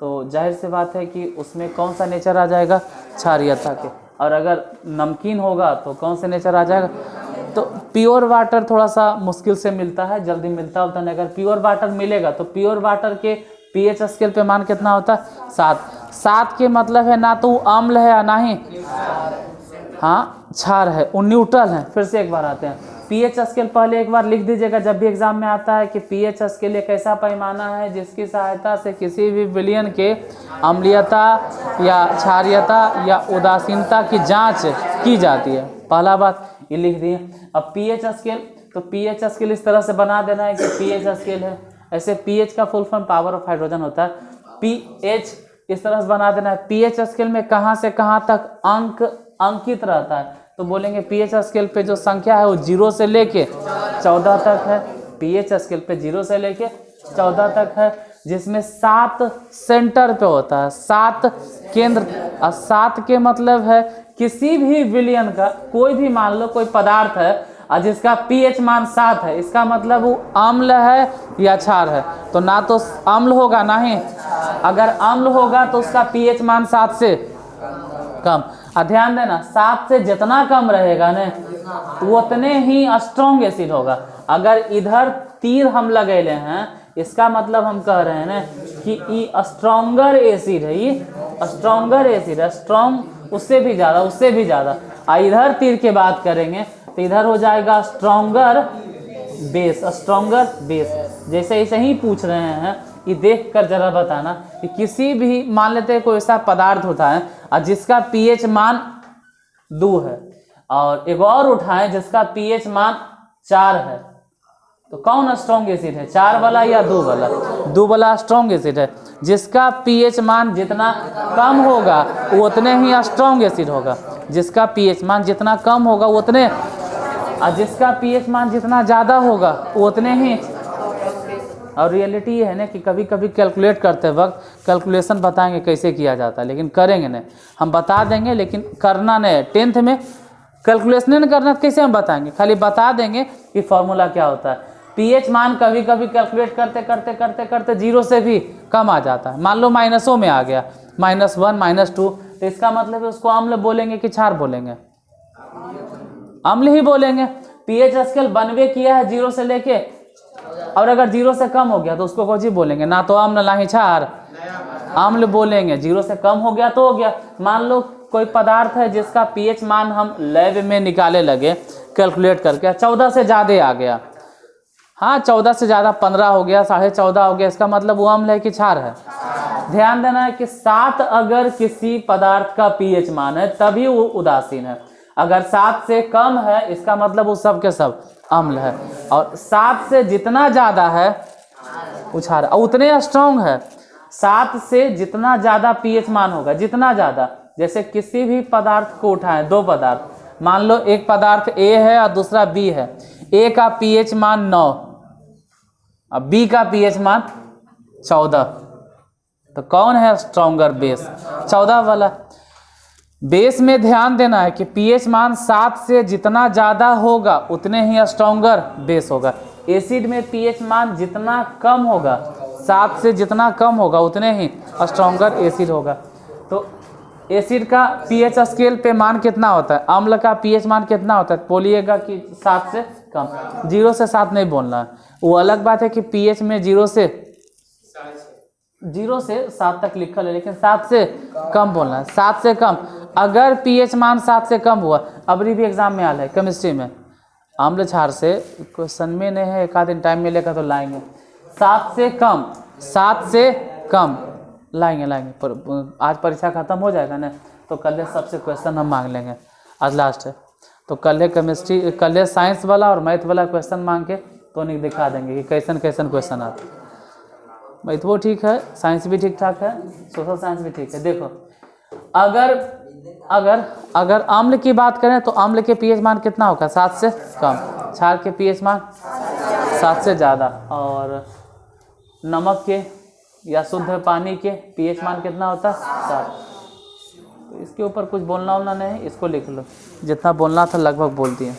तो जाहिर सी बात है कि उसमें कौन सा नेचर आ जाएगा? क्षारीयता के। और अगर नमकीन होगा तो कौन सा नेचर आ जाएगा? तो प्योर वाटर थोड़ा सा मुश्किल से मिलता है, जल्दी मिलता होता नहीं। अगर प्योर वाटर मिलेगा तो प्योर वाटर के pH स्केल पे मान कितना होता है? 7 के मतलब है ना तो अम्ल है या ना ही क्षार है, वो न्यूट्रल है। फिर से एक बार आते हैं, pH स्केल पहले एक बार लिख दीजिएगा जब भी एग्जाम में आता है कि pH स्केल एक ऐसा पैमाना है जिसकी सहायता से किसी भी विलयन के अम्लीयता या क्षारीयता या उदासीनता की जांच की जाती है। पहला बात ये लिख दिए। अब pH स्केल, तो pH स्केल इस तरह से बना देना है कि pH स्केल है, ऐसे pH का full form power of hydrogen होता है। pH इस तरह से बना देना है। pH स्केल में कहाँ से कहाँ तक अंकित रहता है, तो बोलेंगे pH स्केल पे जो संख्या है वो 0 से लेके 14 तक है। pH स्केल पे 0 से लेके 14 तक है, जिसमें 7 सेंटर पे होता है, 7 केंद्र। और 7 के मतलब है किसी भी विलयन का कोई भी, मान लो कोई पदार्थ है और जिसका pH मान 7 है, इसका मतलब वो अम्ल है या क्षार है। तो ना तो अम्ल होगा ना ही, अगर अम्ल होगा तो उसका pH मान 7 से कम। ध्यान देना 7 से जितना कम रहेगा ना उतने ही स्ट्रॉन्ग एसिड होगा। अगर इधर तीर हम लगेले हैं इसका मतलब हम कह रहे हैं ना कि ये स्ट्रॉन्गर एसिड है, ये स्ट्रॉन्गर एसिड है, स्ट्रॉन्ग उससे भी ज़्यादा। इधर तीर के बात करेंगे तो इधर हो जाएगा स्ट्रॉन्गर बेस। जैसे ऐसे ही पूछ रहे हैं, ये देख कर जरा बताना कि किसी भी, मान लेते हैं कोई ऐसा पदार्थ होता है और जिसका pH मान 2 है, और एक और उठाएं जिसका pH मान 4 है, तो कौन स्ट्रॉन्ग एसिड है, 4 वाला या 2 वाला? 2 वाला स्ट्रॉन्ग एसिड है, जिसका पीएच मान जितना कम होगा वो उतने ही स्ट्रॉन्ग एसिड होगा। जिसका पीएच मान जितना कम होगा वो उतने, और जिसका पीएच मान जितना ज़्यादा होगा वो उतने ही। और रियलिटी ये है ना कि कभी कभी कैलकुलेट करते वक्त कैलकुलेशन बताएंगे कैसे किया जाता है, लेकिन करेंगे नहीं, हम बता देंगे लेकिन करना नहीं। 10th में कैलकुलेशन नहीं करना तो कैसे हम बताएंगे, खाली बता देंगे कि फॉर्मूला क्या होता है। पीएच मान कभी कभी कैलकुलेट करते करते करते करते 0 से भी कम आ जाता है। मान लो माइनसों में आ गया, -1 -2, तो इसका मतलब है उसको अम्ल बोलेंगे कि क्षार बोलेंगे? अम्ल ही बोलेंगे। पीएच स्केल बनवे किया है 0 से लेके, और अगर 0 से कम हो गया तो उसको कौन बोलेंगे? ना तो अम्ल ना ही क्षार, अम्ल बोलेंगे। 0 से कम हो गया तो हो गया। मान लो कोई पदार्थ है जिसका पीएच मान हम लैब में निकाले लगे कैलकुलेट करके, 14 से ज़्यादा आ गया, हाँ 14 से ज़्यादा 15 हो गया, 14.5 हो गया, इसका मतलब वो अम्ल है कि क्षार है? ध्यान देना है कि 7 अगर किसी पदार्थ का पीएच मान है तभी वो उदासीन है। अगर 7 से कम है इसका मतलब वो सब के सब अम्ल है, और 7 से जितना ज़्यादा है वो क्षार, और उतने स्ट्रॉन्ग है। 7 से जितना ज़्यादा पीएच मान होगा, जितना ज़्यादा, जैसे किसी भी पदार्थ को उठाएं, 2 पदार्थ, मान लो एक पदार्थ ए है और दूसरा बी है। ए का पीएच मान 9, अब बी का पीएच मान 14, तो कौन है स्ट्रॉन्गर बेस? 14 वाला। बेस में ध्यान देना है कि पीएच मान 7 से जितना ज़्यादा होगा उतने ही स्ट्रॉन्गर बेस होगा। एसिड में पीएच मान जितना कम होगा, 7 से जितना कम होगा उतने ही स्ट्रॉन्गर एसिड होगा। तो एसिड का पीएच स्केल पे मान कितना होता है, अम्ल का पीएच मान कितना होता है? बोलिएगा कि 7 से कम। 0 से 7 नहीं बोलना है, वो अलग बात है कि पीएच में 0 से 7 तक लिखा है, लेकिन 7 से कम बोलना है। 7 से कम, अगर पीएच मान 7 से कम हुआ, अबरी भी एग्जाम में आया है केमिस्ट्री में, अम्ल क्षार से क्वेश्चन में नहीं है, एक आध दिन टाइम मिलेगा तो लाएंगे। 7 से कम, 7 से कम लाएंगे पर आज परीक्षा खत्म हो जाएगा ना, तो कल सबसे क्वेश्चन हम मांग लेंगे, आज लास्ट है। तो कल केमिस्ट्री, कल साइंस वाला और मैथ वाला क्वेश्चन मांग के तो नहीं दिखा देंगे कि कैसन कैसन क्वेश्चन आते। मैथ वो ठीक है, साइंस भी ठीक ठाक है, सोशल साइंस भी ठीक है। देखो अगर अगर अगर अम्ल की बात करें तो अम्ल के पीएच मान कितना होगा? 7 से कम। क्षार के पीएच मान 7 से ज़्यादा, और नमक के या शुद्ध पानी के पीएच मान कितना होता है? 7। तो इसके ऊपर कुछ बोलना वोलना नहीं, इसको लिख लो, जितना बोलना था लगभग बोल दिए।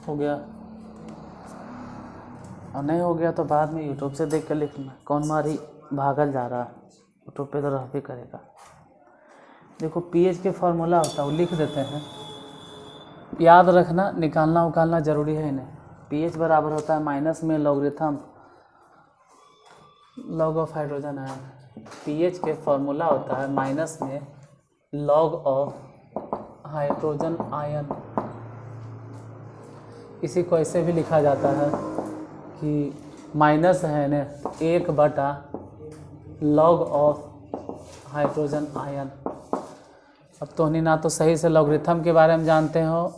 हो गया, और नहीं हो गया तो बाद में यूट्यूब से देख कर लिखना। कौन मारी भागल जा रहा, यूट्यूब पे तो रह भी करेगा। देखो पीएच के फॉर्मूला होता है वो लिख देते हैं, याद रखना, निकालना उकालना ज़रूरी है नहीं। पीएच बराबर होता है माइनस में logarithm log of hydrogen ion, pH के फॉर्मूला होता है माइनस में लॉग ऑफ हाइड्रोजन आयन। इसी को ऐसे भी लिखा जाता है कि माइनस है न 1/log ऑफ हाइड्रोजन आयन। अब तो नहीं ना तो सही से लॉगरिथम के बारे में जानते हो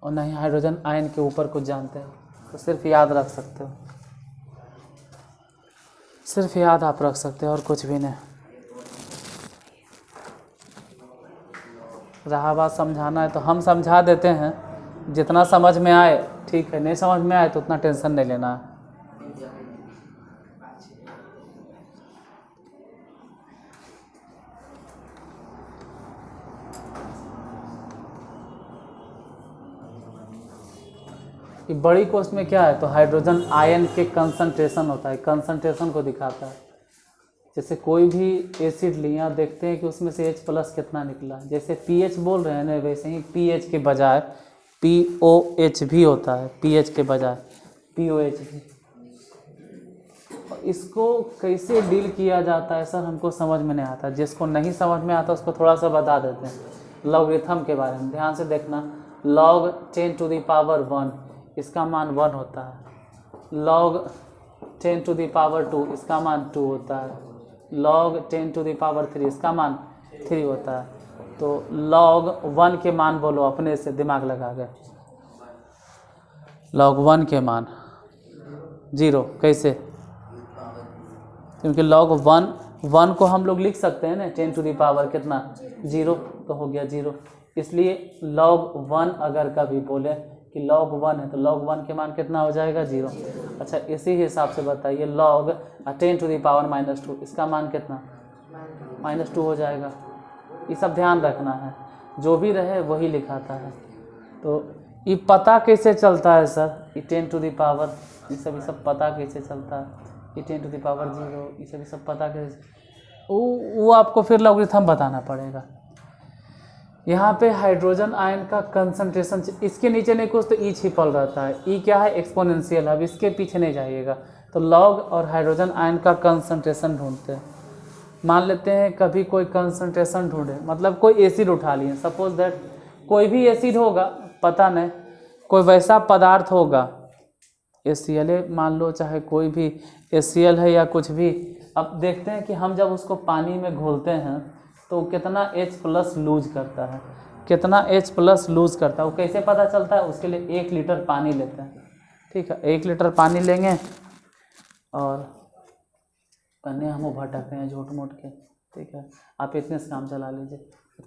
और ना ही हाइड्रोजन आयन के ऊपर कुछ जानते हो, तो सिर्फ याद रख सकते हो, सिर्फ याद आप रख सकते हो और कुछ भी नहीं। रहा बात समझाना है तो हम समझा देते हैं, जितना समझ में आए ठीक है, नहीं समझ में आए तो उतना टेंशन नहीं लेना है। कि बड़ी कोष्ठ में क्या है, तो हाइड्रोजन आयन के कंसंट्रेशन होता है, कंसंट्रेशन को दिखाता है। जैसे कोई भी एसिड लिया देखते हैं कि उसमें से H+ कितना निकला। जैसे pH बोल रहे हैं ना, वैसे ही pH के बजाय POH भी होता है, pH के बजाय POH भी। इसको कैसे डील किया जाता है सर, हमको समझ में नहीं आता। जिसको नहीं समझ में आता उसको थोड़ा सा बता देते हैं। लॉगरिथम के बारे में ध्यान से देखना, log 10⁻1 इसका मान 1 होता है, log 10⁻2 इसका मान 2 होता है, log 10⁻3 इसका मान 3 होता है। तो log 1 के मान बोलो अपने से, दिमाग लगा के। log 1 के मान 0 कैसे, क्योंकि log 1 को हम लोग लिख सकते हैं ना 10 कितना 0, तो हो गया 0। इसलिए log 1 अगर कभी बोले कि log 1 है तो log 1 के मान कितना हो जाएगा 0। अच्छा इसी हिसाब से बताइए log 10⁻⁻2 इसका मान कितना -2 हो जाएगा। ये सब ध्यान रखना है, जो भी रहे वही लिखाता है। तो ये पता कैसे चलता है सर, ये 10⁻, ये सब पता कैसे चलता है, ये 10⁻0 ये सब पता कैसे, वो आपको फिर लॉगरिथम बताना पड़ेगा। यहाँ पे हाइड्रोजन आयन का कंसंट्रेशन, इसके नीचे नहीं कुछ तो ई छिपल रहता है, ई क्या है एक्सपोनेंशियल। अब इसके पीछे नहीं जाइएगा। तो लॉग और हाइड्रोजन आयन का कंसंट्रेशन ढूंढते हैं। मान लेते हैं कभी कोई कंसंट्रेशन ढूंढे, मतलब कोई एसिड उठा लिए, सपोज दैट कोई भी एसिड होगा, पता नहीं कोई वैसा पदार्थ होगा, HCl मान लो, चाहे कोई भी HCl है या कुछ भी। अब देखते हैं कि हम जब उसको पानी में घोलते हैं तो कितना H+ लूज करता है, कितना H+ लूज करता है। वो कैसे पता चलता है, उसके लिए 1 लीटर पानी लेते हैं। ठीक है, 1 लीटर पानी लेंगे और कन्ने हम भटक रहे हैं झूठ मूठ के, ठीक है, आप इतने से काम चला लीजिए।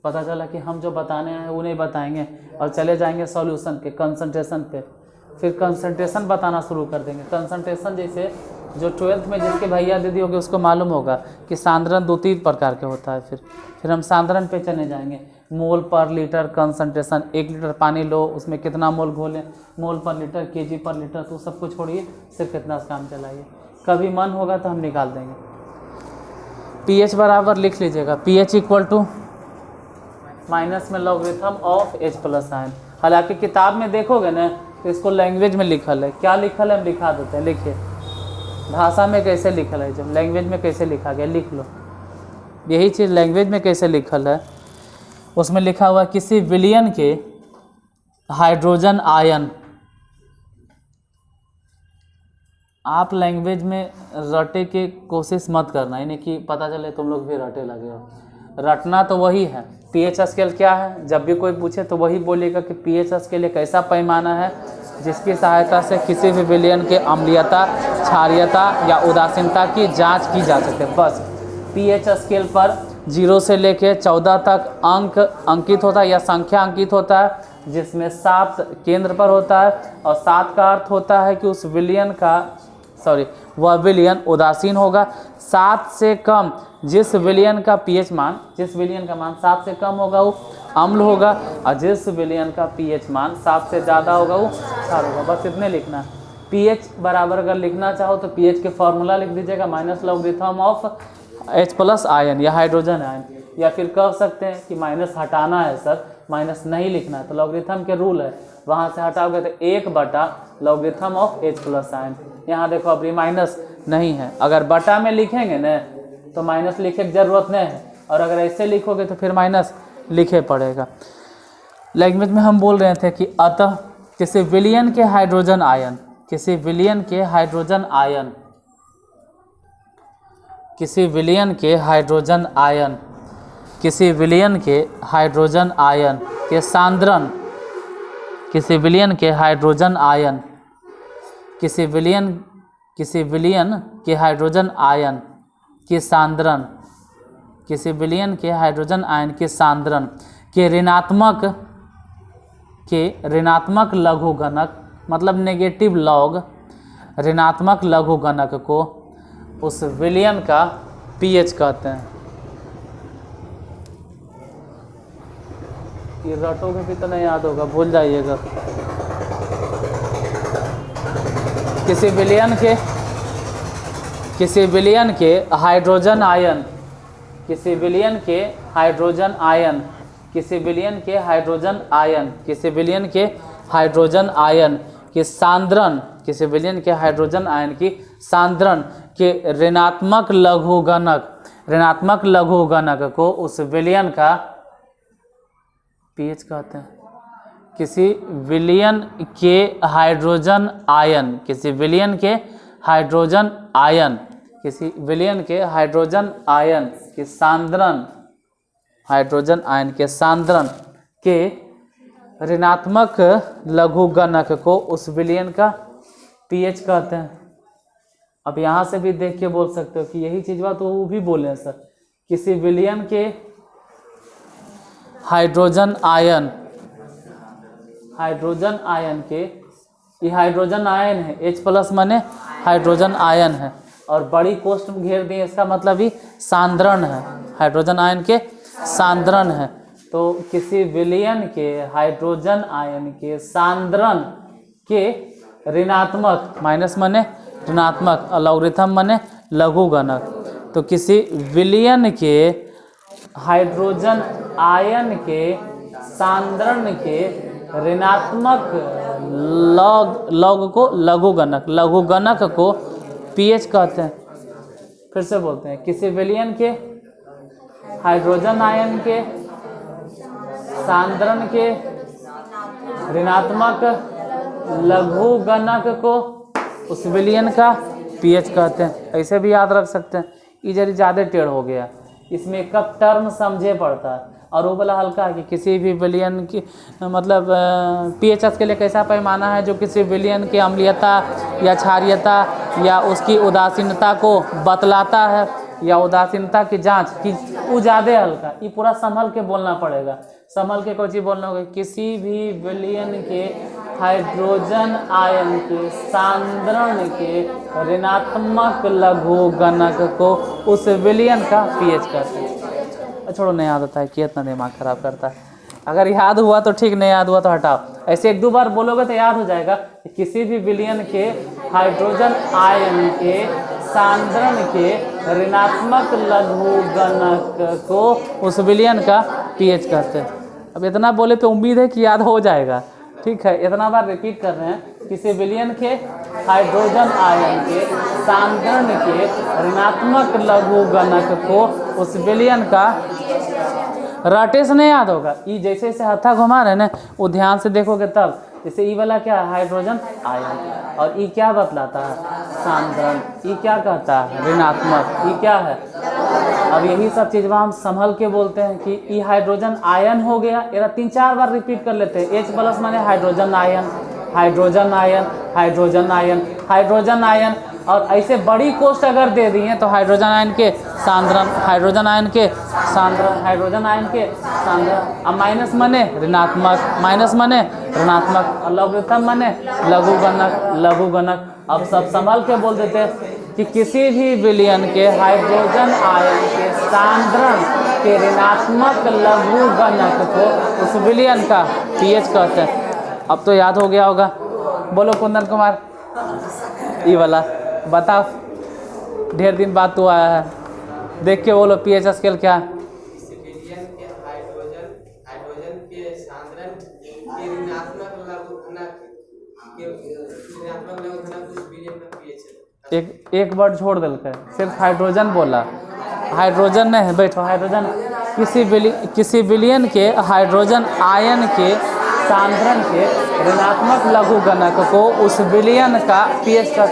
पता चला कि हम जो बताने हैं वो नहीं बताएंगे और चले जाएंगे सॉल्यूशन के कंसंट्रेशन पे, फिर कंसंट्रेशन बताना शुरू कर देंगे। कंसंट्रेशन जैसे जो 12th में जिसके भैया दीदी होंगे उसको मालूम होगा कि सांद्रण 2-3 प्रकार के होता है। फिर हम सांद्रण पे चले जाएंगे, मोल पर लीटर कंसंट्रेशन। 1 लीटर पानी लो, उसमें कितना मोल घोलें, मोल पर लीटर, kg पर लीटर, तो सब कुछ छोड़िए, सिर्फ इतना काम चलाइए। कभी मन होगा तो हम निकाल देंगे। pH बराबर लिख लीजिएगा, pH = माइनस में लॉगरिथम ऑफ H+ आयन। हालांकि किताब में देखोगे ना तो इसको लैंग्वेज में लिखल है, क्या लिखल है हम दिखा देते हैं। लिखिए भाषा में कैसे लिखल है, जब लैंग्वेज में कैसे लिखा गया लिख लो। यही चीज़ लैंग्वेज में कैसे लिखल है, उसमें लिखा हुआ किसी विलयन के हाइड्रोजन आयन। आप लैंग्वेज में रटे के कोशिश मत करना, यानी कि पता चले तुम लोग भी रटे लगे हो। रटना तो वही है। pH स्केल क्या है, जब भी कोई पूछे तो वही बोलेगा कि pH स्केल एक ऐसा पैमाना है जिसकी सहायता से किसी भी विलयन के अम्लीयता, क्षारीयता या उदासीनता की जांच की जा सकती है। बस pH स्केल पर 0 से लेकर 14 तक अंक अंकित होता है या संख्या अंकित होता है, जिसमें 7 केंद्र पर होता है और 7 का अर्थ होता है कि उस विलयन का वह विलयन उदासीन होगा। 7 से कम जिस विलयन का pH मान, जिस विलयन का मान 7 से कम होगा वो अम्ल होगा, और जिस विलयन का pH मान 7 से ज़्यादा होगा वो क्षार होगा। बस इतने लिखना। pH बराबर अगर लिखना चाहो तो pH के फॉर्मूला लिख दीजिएगा, minus logarithm of H+ ion या हाइड्रोजन आयन, या फिर कह सकते हैं कि माइनस हटाना है सर, माइनस नहीं लिखना है तो लॉगरिथम के रूल है, वहाँ से हटाओगे तो 1/log ऑफ H+ आयन। यहाँ देखो अभी माइनस नहीं है, अगर बटा में लिखेंगे ना तो माइनस लिखे की जरूरत नहीं है, और अगर ऐसे लिखोगे तो फिर माइनस लिखे पड़ेगा। लैंग्वेज में हम बोल रहे थे कि अतः किसी विलयन के हाइड्रोजन आयन, किसी विलयन के हाइड्रोजन आयन, किसी विलयन के हाइड्रोजन आयन, किसी विलयन के हाइड्रोजन आयन के सांद्रण, किसी विलयन के हाइड्रोजन आयन, किसी विलयन के हाइड्रोजन आयन के सांद्रण, किसी विलयन के हाइड्रोजन आयन के सांद्रण के ऋणात्मक लघुगणक, मतलब नेगेटिव लॉग ऋणात्मक लघुगणक को उस विलयन का पीएच कहते हैं। ये रटोगे भी तो नहीं याद होगा, भूल जाइएगा। किसी विलयन के हाइड्रोजन आयन, किसी विलयन के हाइड्रोजन आयन, किसी विलयन के हाइड्रोजन आयन, किसी विलयन के हाइड्रोजन आयन के सांद्रण, किसी विलयन के हाइड्रोजन आयन की सांद्रण के ऋणात्मक लघुगणक को उस विलयन का पीएच कहते हैं। किसी विलयन के हाइड्रोजन आयन, किसी विलयन के हाइड्रोजन आयन, किसी विलयन के हाइड्रोजन आयन के सांद्रण, हाइड्रोजन आयन के सांद्रण के ऋणात्मक लघुगणक को उस विलयन का पीएच कहते हैं। अब यहाँ से भी देख के बोल सकते हो कि यही चीज़ बात वो भी बोले हैं सर। किसी विलयन के हाइड्रोजन आयन, हाइड्रोजन आयन के, ये हाइड्रोजन आयन है, H+ माने हाइड्रोजन आयन है, और बड़ी कोष्ठ में घेर दिए, इसका मतलब ही सांद्रण है, हाइड्रोजन आयन के सांद्रण है। तो किसी विलयन के हाइड्रोजन आयन के सांद्रण के ऋणात्मक, माइनस माने ऋणात्मक, लॉगरिथम माने लघुगणक, तो किसी विलयन के हाइड्रोजन आयन के सांद्रण के ऋणात्मक लॉग को लघुगणक को पीएच कहते हैं। फिर से बोलते हैं, किसी विलयन के हाइड्रोजन आयन के सांद्रण के ऋणात्मक लघुगणक को उस विलयन का पीएच कहते हैं। ऐसे भी याद रख सकते हैं। ये जरी ज़्यादा टेढ़ हो गया, इसमें एक टर्म समझे पड़ता है, और वो वाला हल्का है कि किसी भी विलयन की, मतलब पीएचएस के लिए कैसा पैमाना है जो किसी विलयन की अम्लीयता या क्षारीयता या उसकी उदासीनता को बतलाता है, या उदासीनता की जांच की, वो ज़्यादा हल्का। ये पूरा संभल के बोलना पड़ेगा, संभल के कोई चीज़ बोलना होगा। किसी भी विलयन के हाइड्रोजन आयन के सांद्रण के ऋणात्मक लघुगणक को उस विलयन का पीएच कहते हैं। छोड़ो, नहीं याद होता है कि इतना दिमाग खराब करता है। अगर याद हुआ तो ठीक, नहीं याद हुआ तो हटाओ। ऐसे 1-2 बार बोलोगे तो याद हो जाएगा कि किसी भी विलयन के हाइड्रोजन आयन के सांद्रण के ऋणात्मक लघुगणक को उस विलयन का पीएच कहते हैं। अब इतना बोले तो उम्मीद है कि याद हो जाएगा। ठीक है, इतना बार रिपीट कर रहे हैं। किसी विलयन के हाइड्रोजन आयन के सांद्रण के ऋणात्मक लघुगणक को उस विलयन का, रटे से नहीं याद होगा। ये जैसे जैसे हत्था घुमा रहे ना, वो ध्यान से देखोगे तब। जैसे ई वाला क्या है, हाइड्रोजन आयन, और ई क्या बतलाता है, सांद्रण। ई क्या कहता है, ऋणात्मक। ई क्या है। अब यही सब चीज़ हम संभल के बोलते हैं कि ई हाइड्रोजन आयन हो गया। ये 3-4 बार रिपीट कर लेते हैं। H+ माने hydrogen ion, hydrogen ion, hydrogen ion, hydrogen ion, और ऐसे बड़ी कोष्ठ अगर दे दिए तो हाइड्रोजन आयन के सांद्रण, हाइड्रोजन आयन के सांद्रण, हाइड्रोजन आयन के सांद्रण। अब माइनस माने ऋणात्मक, माइनस माने ऋणात्मक, और लॉगरिथम माने लघुगणक। अब सब संभल के बोल देते हैं कि किसी भी विलयन के हाइड्रोजन आयन के सांद्रण के ऋणात्मक लघुगणक को उस विलयन का पीएच कहते हैं। अब तो याद हो गया होगा। बोलो कुंदन कुमार, ये वाला बताओ, ढेर दिन बाद तो आया है, देख के बोलो पीएच स्केल क्या है। एक वर्ड छोड़ दिल के, सिर्फ हाइड्रोजन बोला। हाइड्रोजन नहीं, बैठो, हाइड्रोजन किसी विलयन के हाइड्रोजन आयन के सांद्रण के ऋणात्मक लघुगणक को उस विलयन का pH का,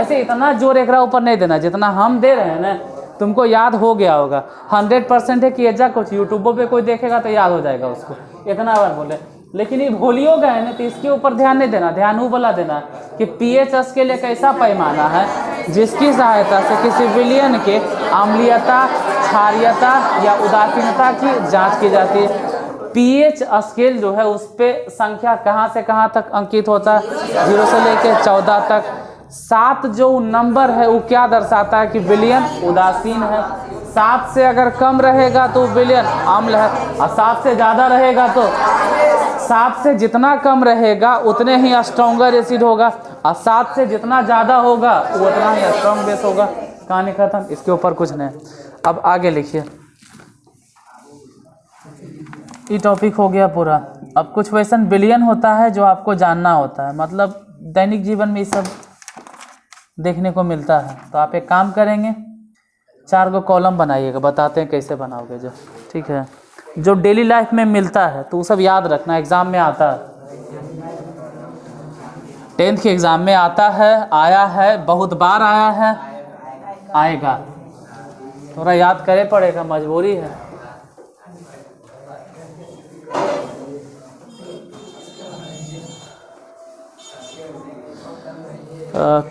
ऐसे इतना जोर एक ऊपर नहीं देना जितना हम दे रहे हैं ना, तुमको याद हो गया होगा। 100% है कि एजा कुछ यूट्यूबों पे कोई देखेगा तो याद हो जाएगा उसको, इतना बार बोले। लेकिन ये भूलियो गए ना, तो इसके ऊपर ध्यान नहीं देना, ध्यान वो वाला देना कि पीएच स्केल एक ऐसा पैमाना है जिसकी सहायता से किसी विलयन के अम्लीयता, क्षारीयता या उदासीनता की जांच की जाती है। पीएच स्केल जो है उस पर संख्या कहाँ से कहाँ तक अंकित होता है, 0 से लेकर 14 तक। 7 जो नंबर है वो क्या दर्शाता है कि विलयन उदासीन है। 7 से अगर कम रहेगा तो विलयन अम्ल है, और 7 से ज़्यादा रहेगा तो 7 से जितना कम रहेगा उतने ही स्ट्रॉन्गर एसिड होगा, और 7 से जितना ज़्यादा होगा वो उतना ही स्ट्रॉन्ग बेस होगा। कहानी खत्म, इसके ऊपर कुछ नहीं। अब आगे लिखिए, ये टॉपिक हो गया पूरा। अब कुछ क्वेश्चन विलयन होता है जो आपको जानना होता है, मतलब दैनिक जीवन में ये सब देखने को मिलता है। तो आप एक काम करेंगे, 4 को कॉलम बनाइएगा, बताते हैं कैसे बनाओगे जो, ठीक है। जो डेली लाइफ में मिलता है तो वो सब याद रखना, एग्ज़ाम में आता है, 10th के एग्ज़ाम में आता है, आया है, बहुत बार आया है, आएगा, थोड़ा याद करे पड़ेगा, मजबूरी है।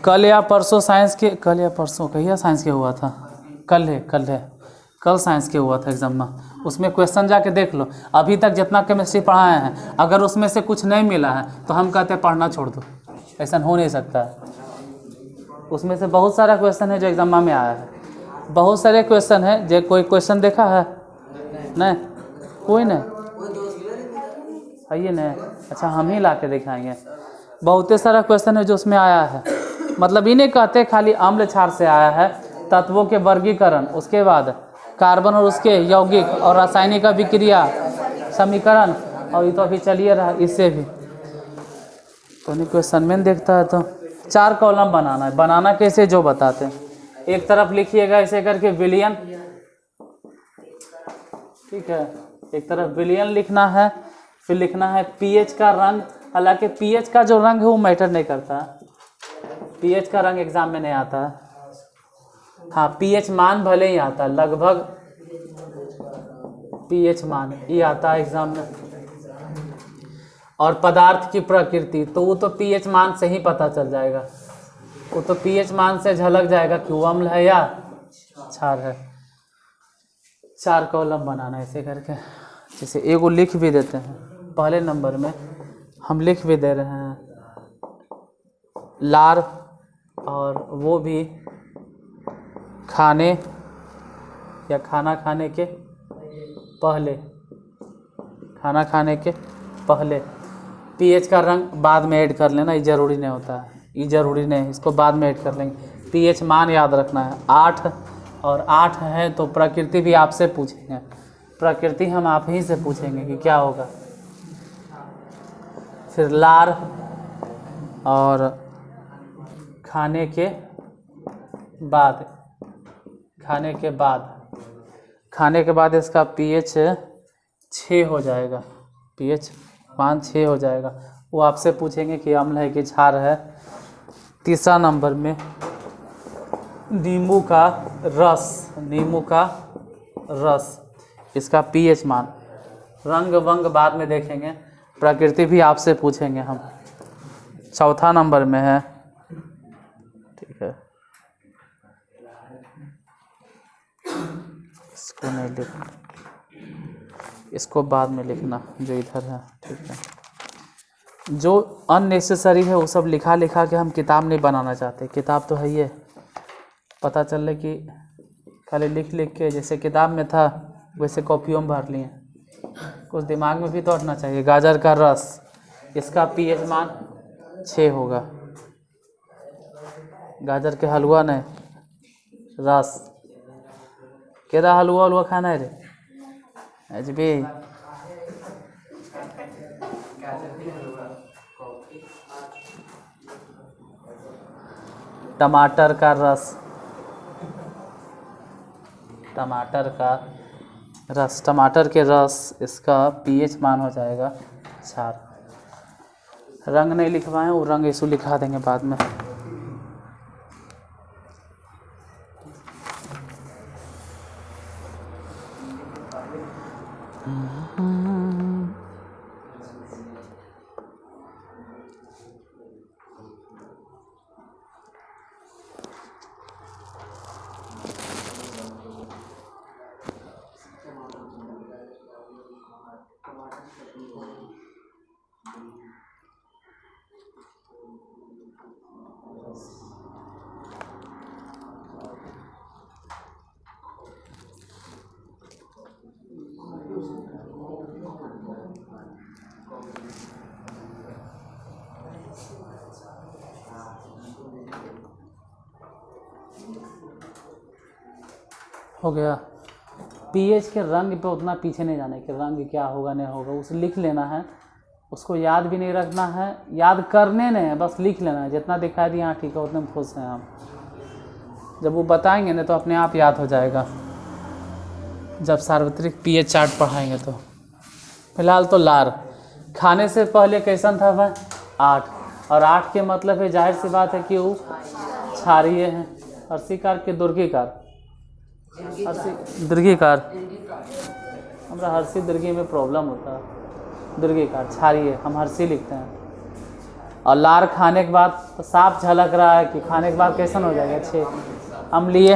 कल या परसों साइंस के, कल या परसों कहिए साइंस के हुआ था, कल साइंस के हुआ था एग्जाम में। उसमें क्वेश्चन जाके देख लो, अभी तक जितना केमिस्ट्री पढ़ाए हैं, अगर उसमें से कुछ नहीं मिला है तो हम कहते हैं पढ़ना छोड़ दो, ऐसा हो नहीं सकता है। उसमें से बहुत सारा क्वेश्चन है जो एग्जाम में आया है, बहुत सारे क्वेश्चन है। जो कोई क्वेश्चन देखा है? नहीं, कोई नहीं आइए नहीं, अच्छा हम ही ला के दिखाएंगे। बहुत सारा क्वेश्चन है जो उसमें आया है, मतलब इन्हें कहते खाली अम्ल क्षार से आया है, तत्वों के वर्गीकरण, उसके बाद कार्बन और उसके यौगिक और रासायनिक अभिक्रिया समीकरण, और ये तो अभी चलिए रहा इससे भी। तो नहीं क्वेश्चन में देखता है तो 4 कॉलम बनाना है। बनाना कैसे जो बताते हैं, एक तरफ लिखिएगा ऐसे करके विलयन, ठीक है, एक तरफ विलयन लिखना है, फिर लिखना है पीएच का रंग। हालांकि पीएच का जो रंग है वो मैटर नहीं करता, पीएच का रंग एग्जाम में नहीं आता है। हाँ, पीएच मान भले ही आता है, लगभग पीएच मान ये आता है एग्जाम में। और पदार्थ की प्रकृति तो वो तो पीएच मान से ही पता चल जाएगा, वो तो पीएच मान से झलक जाएगा कि वो अम्ल है या क्षार है। 4 कॉलम बनाना ऐसे करके, जैसे एगो लिख भी देते हैं, पहले नंबर में हम लिख भी दे रहे हैं लार, और वो भी खाने या खाना खाने के पहले, खाना खाने के पहले। पीएच का रंग बाद में ऐड कर लेना, ये ज़रूरी नहीं होता है, ये ज़रूरी नहीं, इसको बाद में ऐड कर लेंगे। पीएच मान याद रखना है 8, और 8 है तो प्रकृति भी आपसे पूछेंगे, प्रकृति हम आप ही से पूछेंगे कि क्या होगा। फिर लार और खाने के बाद, खाने के बाद इसका पीएच 6 हो जाएगा, पीएच मान 6 हो जाएगा। वो आपसे पूछेंगे कि अम्ल है कि क्षार है। तीसरा नंबर में नींबू का रस, इसका पीएच मान, रंग वंग बाद में देखेंगे, प्रकृति भी आपसे पूछेंगे हम। चौथा नंबर में है, ठीक है, इसको नहीं लिखना, इसको बाद में लिखना जो इधर है, ठीक है। जो अननेसेसरी है वो सब लिखा के हम किताब नहीं बनाना चाहते, किताब तो है ये, पता चल रहा कि खाली लिख के जैसे किताब में था वैसे कॉपियों में भर लिए, कुछ दिमाग में भी तो हटना चाहिए। गाजर का रस, इसका पीएच मान 6 होगा। गाजर के हलवा नहीं, रस, केरा हलवा खाना है रे अजबी। टमाटर का रस, टमाटर का रस, टमाटर के रस, इसका पीएच मान हो जाएगा 4। रंग नहीं लिखवाएं, वो रंग इसको लिखा देंगे बाद में। हो गया। पीएच के रंग पे उतना पीछे नहीं जाने कि रंग क्या होगा नहीं होगा, उसे लिख लेना है, उसको याद भी नहीं रखना है, याद करने नहीं है, बस लिख लेना है। जितना दिखाई दिया हाँ ठीक है, उतने में खुश हैं हम। जब वो बताएंगे ना तो अपने आप याद हो जाएगा, जब सार्वत्रिक पीएच चार्ट पढ़ाएंगे तो। फिलहाल तो लार खाने से पहले कैसन था वह 8, और 8 के मतलब है जाहिर सी बात है कि वो क्षारीय हैं। हर्षिकार के दुर्गीकार, दीर्घिकार, हमारा हर्षी दीर्घी में प्रॉब्लम होता है। दीर्घिकार क्षारीय, हम हर्षी लिखते हैं। और लार खाने के बाद तो साफ झलक रहा है कि खाने के बाद कैसन हो जाएगा 6। अम्लीय,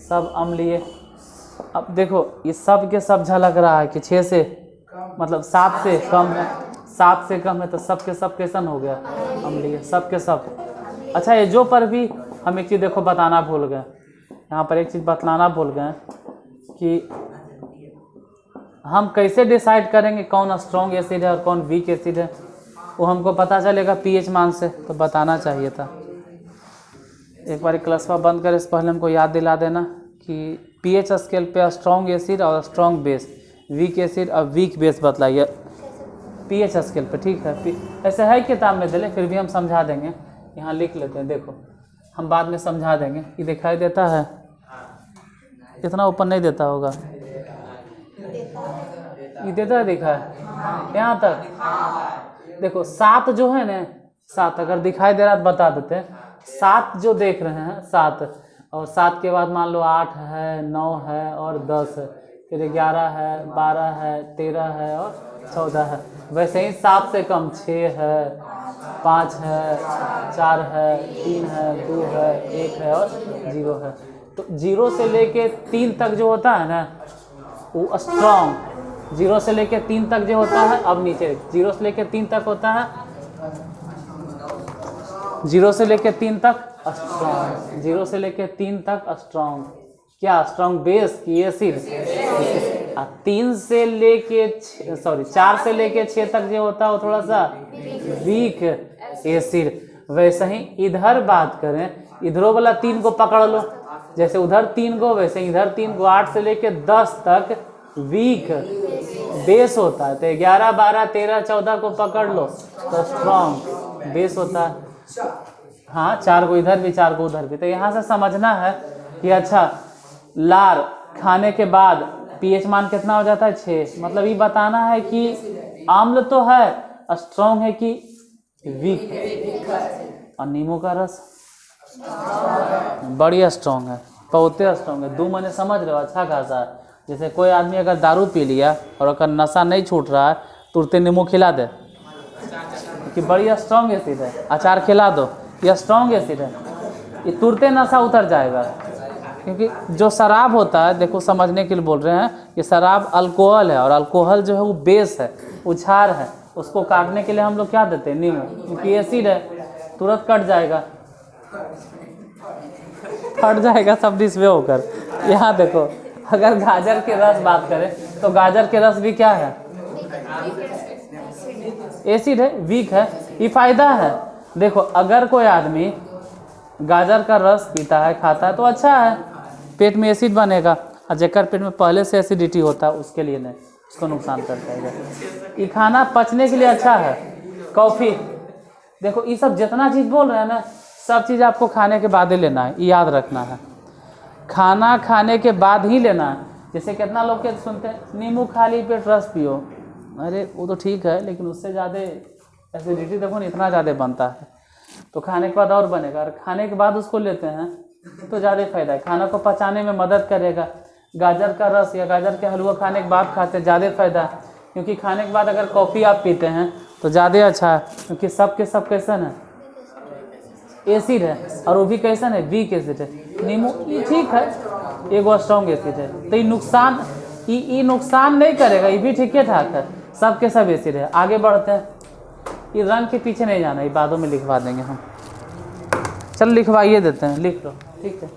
सब अम्लीय। अब देखो ये सब के सब झलक रहा है कि 6 से मतलब 7 से कम है, 7 से कम है तो सब के सब कैसन हो गया अम्लीय, सब के सब। अच्छा ये जो पर भी हम एक चीज़ देखो बताना भूल गए, यहाँ पर एक चीज़ बतलाना भूल गए कि हम कैसे डिसाइड करेंगे कौन स्ट्रॉन्ग एसिड है और कौन वीक एसिड है, वो हमको पता चलेगा पीएच मान से, तो बताना चाहिए था। एक बार क्लासवा बंद करें इससे पहले हमको याद दिला देना कि पीएच स्केल पे स्ट्रॉन्ग एसिड और स्ट्रॉन्ग बेस, वीक एसिड और वीक बेस बतलाइए पीएच स्केल पे, ठीक है। ऐसे है किताब में दिले, फिर भी हम समझा देंगे, यहाँ लिख लेते हैं। देखो हम बाद में समझा देंगे। ये दिखाई देता है, इतना ऊपर नहीं देता होगा, ये देता है, दिखा है यहाँ तक। देखो 7 जो है ना, 7 अगर दिखाई दे रहा तो बता देते हैं। 7 जो देख रहे हैं 7, और 7 के बाद मान लो 8 है, 9 है और 10 है, फिर 11 है, 12 है, 13 है और 14 है। वैसे ही 7 से कम 6 है, 5 है, 4 है, 3 है, 2 है, 1 है और 0 है। तो 0 से लेके 3 तक जो होता है ना वो स्ट्रॉन्ग, 0 से लेके 3 तक जो होता है, अब नीचे 0 से लेके 3 तक होता है, 0 से लेके 3 तक स्ट्रॉन्ग, 0 से लेके 3 तक स्ट्रॉन्ग। क्या स्ट्रॉन्ग बेस की एसिड। 3 से लेके 4 से लेके 6 तक जो होता है वो थोड़ा सा वीक एसिड। वैसे ही इधर बात करें, इधरों वाला 3 को पकड़ लो, जैसे उधर 3 को वैसे इधर 3 को, 8 से लेके 10 तक वीक बेस होता है। तो 11, 12, 13, 14 को पकड़ लो तो स्ट्रॉन्ग बेस होता है। हाँ 4 को इधर भी, 4 को उधर भी। तो यहाँ से समझना है कि अच्छा लार खाने के बाद पीएच मान कितना हो जाता है 6। मतलब ये बताना है कि आम्ल तो है, स्ट्रॉन्ग है कि वीक। और नींबू का रस बढ़िया स्ट्रॉन्ग है, बहुत स्ट्रॉन्ग है। 2 महीने समझ रहे हो, अच्छा खासा है। जैसे कोई आदमी अगर दारू पी लिया और अगर नशा नहीं छूट रहा है तुरंत नींबू खिला दे कि बढ़िया स्ट्रॉन्ग एसिड है, अचार खिला दो, यह स्ट्रॉन्ग एसिड है, ये तुरंत नशा उतर जाएगा। क्योंकि जो शराब होता है, देखो समझने के लिए बोल रहे हैं, ये शराब अल्कोहल है, और अल्कोहल जो है वो बेस है, उछार है। उसको काटने के लिए हम लोग क्या देते हैं नींबू, क्योंकि एसिड है, तुरंत कट जाएगा, फट जाएगा सब डिश में होकर। यहाँ देखो अगर गाजर के रस बात करें तो गाजर के रस भी क्या है, एसिड है, वीक है। ये फायदा है। देखो अगर कोई आदमी गाजर का रस पीता है, खाता है तो अच्छा है, पेट में एसिड बनेगा। और जेकर पेट में पहले से एसिडिटी होता है उसके लिए नहीं, उसको नुकसान कर जाएगा। ये खाना पचने के लिए अच्छा है। कॉफ़ी, देखो ये सब जितना चीज़ बोल रहे हैं ना, सब चीज़ आपको खाने के बाद ही लेना है, याद रखना है। खाना खाने के बाद ही लेना है। जैसे कितना लोग के सुनते हैं नींबू खाली पेट रस पियो, अरे वो तो ठीक है, लेकिन उससे ज़्यादा एसिडिटी देखो ना इतना ज़्यादा बनता है, तो खाने के बाद और बनेगा। और खाने के बाद उसको लेते हैं तो ज़्यादा फायदा है, खाना को पचाने में मदद करेगा। गाजर का रस या गाजर के हलवा खाने के बाद खाते हैं ज़्यादा फायदा है, क्योंकि खाने के बाद अगर कॉफ़ी आप पीते हैं तो ज़्यादा अच्छा है, क्योंकि सब के सब कैसन है, एसिड है, और वो भी कैसन है, वीक एसिड है। नींबू ये ठीक है, एगो स्ट्रॉन्ग एसिड है, तो ये नुकसान नहीं करेगा, ये भी ठीक ठाक है, सब के सब एसिड है। आगे बढ़ते हैं, ये रंग के पीछे नहीं जाना, ये बादों में लिखवा देंगे हम। चल लिखवाइए देते हैं, लिख लो, ठीक है,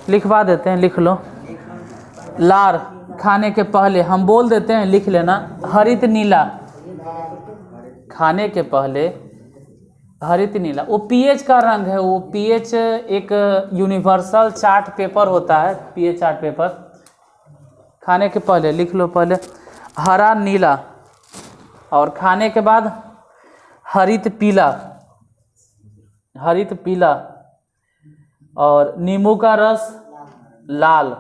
लिखवा देते हैं, लिख लो। लार खाने के पहले हम बोल देते हैं, लिख लेना, हरित नीला, खाने के पहले हरित नीला, वो पीएच का रंग है। वो पीएच एक यूनिवर्सल चार्ट पेपर होता है, पीएच चार्ट पेपर। खाने के पहले लिख लो, पहले हरा नीला, और खाने के बाद हरित पीला, हरित पीला, और नींबू का रस लाल।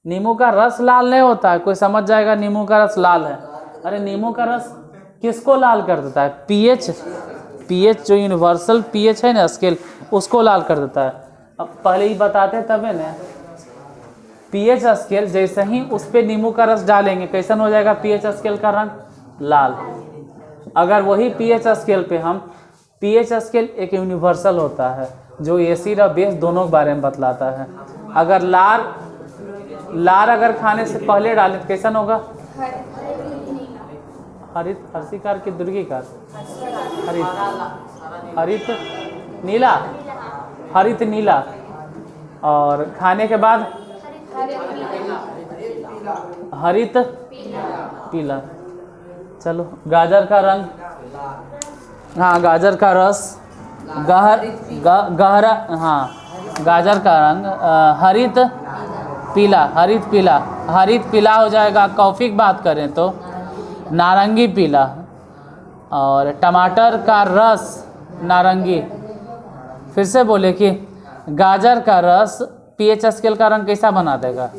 नींबू का रस लाल नहीं होता है, कोई समझ जाएगा नींबू का रस लाल है, अरे नींबू का रस किसको लाल कर देता है, पीएच जो यूनिवर्सल पीएच है ना स्केल, उसको लाल कर देता है। अब पहले ही बताते तबे ना, पीएच स्केल जैसे ही उस पर नींबू का रस डालेंगे कैसन हो जाएगा पीएच स्केल का रंग लाल। अगर वही पीएच स्केल पे हम, पीएच स्केल एक यूनिवर्सल होता है जो एसिड और बेस दोनों के बारे में बतलाता है। अगर लार अगर खाने से पहले डालें तो कैसन होगा, हरित, हर्षिकार की दुर्गीकार, हरित नीला, हरित नीला, और खाने के बाद हरित पीला। चलो गाजर का रंग, हाँ गाजर का रस गहरा, हाँ गाजर का रंग हरित पीला, हरित पीला, हरित पीला हो जाएगा। कॉफ़ी की बात करें तो नारंगी पीला, और टमाटर का रस नारंगी। फिर से बोले कि गाजर का रस पीएच स्केल का रंग कैसा बना देगा,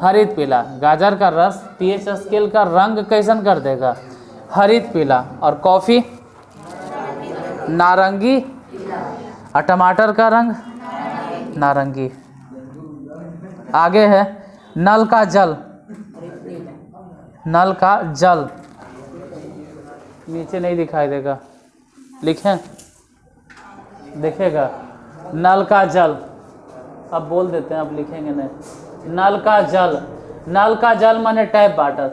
हरित पीला। गाजर का रस पीएच स्केल का रंग कैसन कर देगा, हरित पीला। और कॉफ़ी नारंगी, और टमाटर का रंग नारंगी। आगे है नल का जल, नल का जल, नीचे नहीं दिखाई देगा, लिखें, दिखेगा नल का जल। अब बोल देते हैं, अब लिखेंगे नहीं। नल का जल, नल का जल माने टैप वाटर,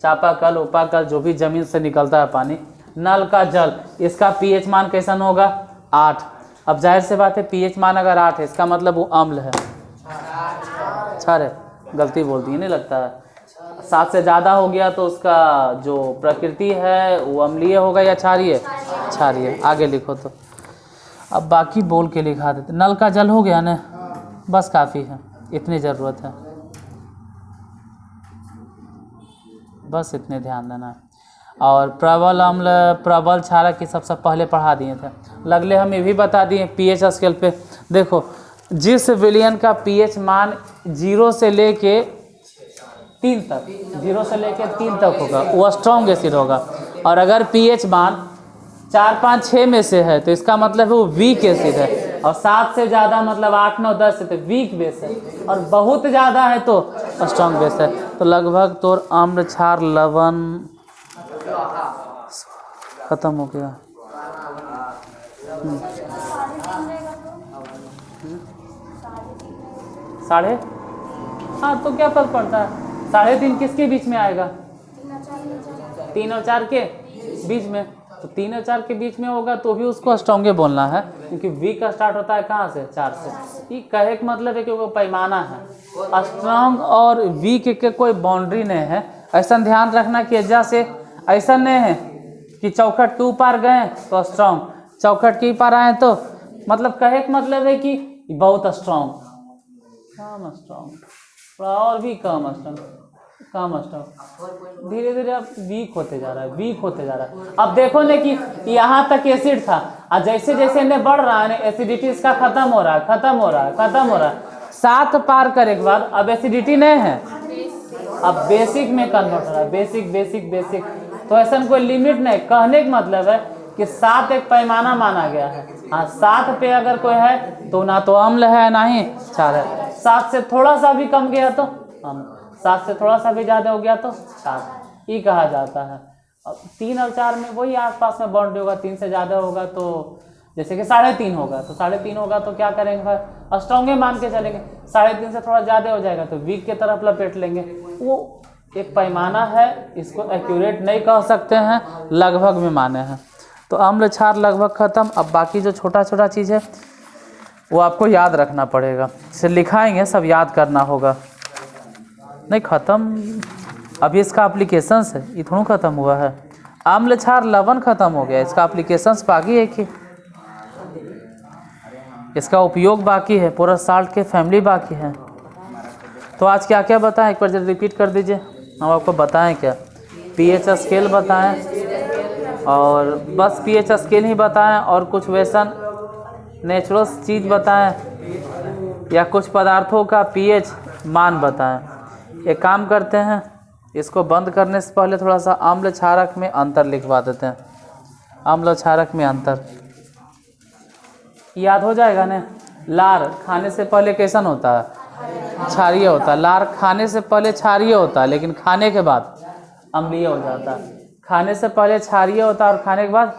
चापाकल उपाकल जो भी जमीन से निकलता है पानी, नल का जल। इसका पीएच मान कैसन होगा, 8। अब जाहिर से बात है पीएच मान अगर 8 है इसका मतलब वो अम्ल है, क्षार है, गलती बोल दी, नहीं लगता है। 7 से ज़्यादा हो गया तो उसका जो प्रकृति है वो अम्लीय होगा या क्षारीय, क्षारीय। आगे लिखो तो, अब बाकी बोल के लिखा देते। नल का जल हो गया ना, बस काफ़ी है, इतनी ज़रूरत है, बस इतने ध्यान देना। और प्रबल अम्ल प्रबल क्षारक की सबसे पहले पढ़ा दिए थे। लगले हम ये भी बता दिए पीएच स्केल पे, देखो जिस विलयन का पीएच मान 0 से लेके 3 तक, 0 से लेके 3 तक होगा वो स्ट्रॉन्ग एसिड होगा। और अगर पीएच मान 4, 5, 6 में से है तो इसका मतलब है वो वीक एसिड है। और 7 से ज़्यादा मतलब 8, 9, 10 है तो वीक बेस है, और बहुत ज़्यादा है तो स्ट्रॉन्ग बेस है। तो लगभग तोर अम्ल क्षार लवण खत्म हो गया। साढ़े, हाँ तो क्या फर्क पड़ता है, 3.5 किसके बीच में आएगा, 3 और 4 के बीच में। तो 3 और 4 के बीच में होगा तो भी उसको स्ट्रॉन्गे बोलना है, क्योंकि वीक का स्टार्ट होता है कहाँ से, 4 से। ये कहे का मतलब है कि वो पैमाना है, स्ट्रॉन्ग और वीक के कोई बाउंड्री नहीं है। ऐसा ध्यान रखना कि जैसे ऐसा नहीं है कि चौखट 2 पार गए तो स्ट्रॉन्ग, चौखट के पार आए तो मतलब कहे का मतलब है कि बहुत स्ट्रॉन्ग, कम स्ट्रॉन्ग, और भी कम स्ट्रॉन्ग, कम स्ट्रॉन्ग। धीरे धीरे अब वीक होते जा रहा है, वीक होते जा रहा है। अब देखो ना कि यहाँ तक एसिड था, और जैसे जैसे इन्हें बढ़ रहा है ना एसिडिटी इसका खत्म हो रहा है, खत्म हो रहा है, खत्म हो रहा है। 7 पार करने के बाद अब एसिडिटी नहीं है, अब बेसिक में कन्वर्ट हो रहा है, बेसिक बेसिक बेसिक। तो ऐसा कोई लिमिट नहीं, कहने का मतलब है कि 7 एक पैमाना माना गया है। हाँ 7 पे अगर कोई है तो ना तो अम्ल है ना ही क्षार है। 7 से थोड़ा सा भी कम गया तो अम्ल, 7 से थोड़ा सा भी ज़्यादा हो गया तो क्षार, ये कहा जाता है। अब 3 और 4 में वही आसपास में बाउंड्री होगा, 3 से ज़्यादा होगा तो जैसे कि 3.5 होगा, तो 3.5 होगा तो क्या करेंगे भाई, स्ट्रॉन्गे मान के चलेंगे। 3.5 से थोड़ा ज़्यादा हो जाएगा तो वीक के तरफ लपेट लेंगे। वो एक पैमाना है, इसको एक्यूरेट नहीं कह सकते हैं, लगभग में माने हैं। तो अम्ल क्षार लगभग ख़त्म। अब बाकी जो छोटा छोटा चीज़ है वो आपको याद रखना पड़ेगा, इसे लिखाएंगे, सब याद करना होगा। नहीं ख़त्म, अभी इसका एप्लीकेशंस है, ये थोड़ा ख़त्म हुआ है। अम्ल क्षार लवण ख़त्म हो गया, इसका एप्लीकेशंस बाकी है कि इसका उपयोग बाकी है, पूरा साल्ट के फैमिली बाकी है। तो आज क्या क्या बताएं, एक बार जरा रिपीट कर दीजिए। हम आपको बताएं क्या, पीएच स्केल बताएं, और बस पीएच स्केल ही बताएं, और कुछ वैसा नेचुरल चीज़ बताएं, या कुछ पदार्थों का पीएच मान बताएं। एक काम करते हैं, इसको बंद करने से पहले थोड़ा सा अम्ल क्षारक में अंतर लिखवा देते हैं। अम्ल क्षारक में अंतर याद हो जाएगा ना। लार खाने से पहले कैसन होता है, क्षारीय होता है। लार खाने से पहले क्षारीय होता है, लेकिन खाने के बाद अम्लीय हो जाता है। खाने से पहले क्षारीय होता है और खाने के बाद,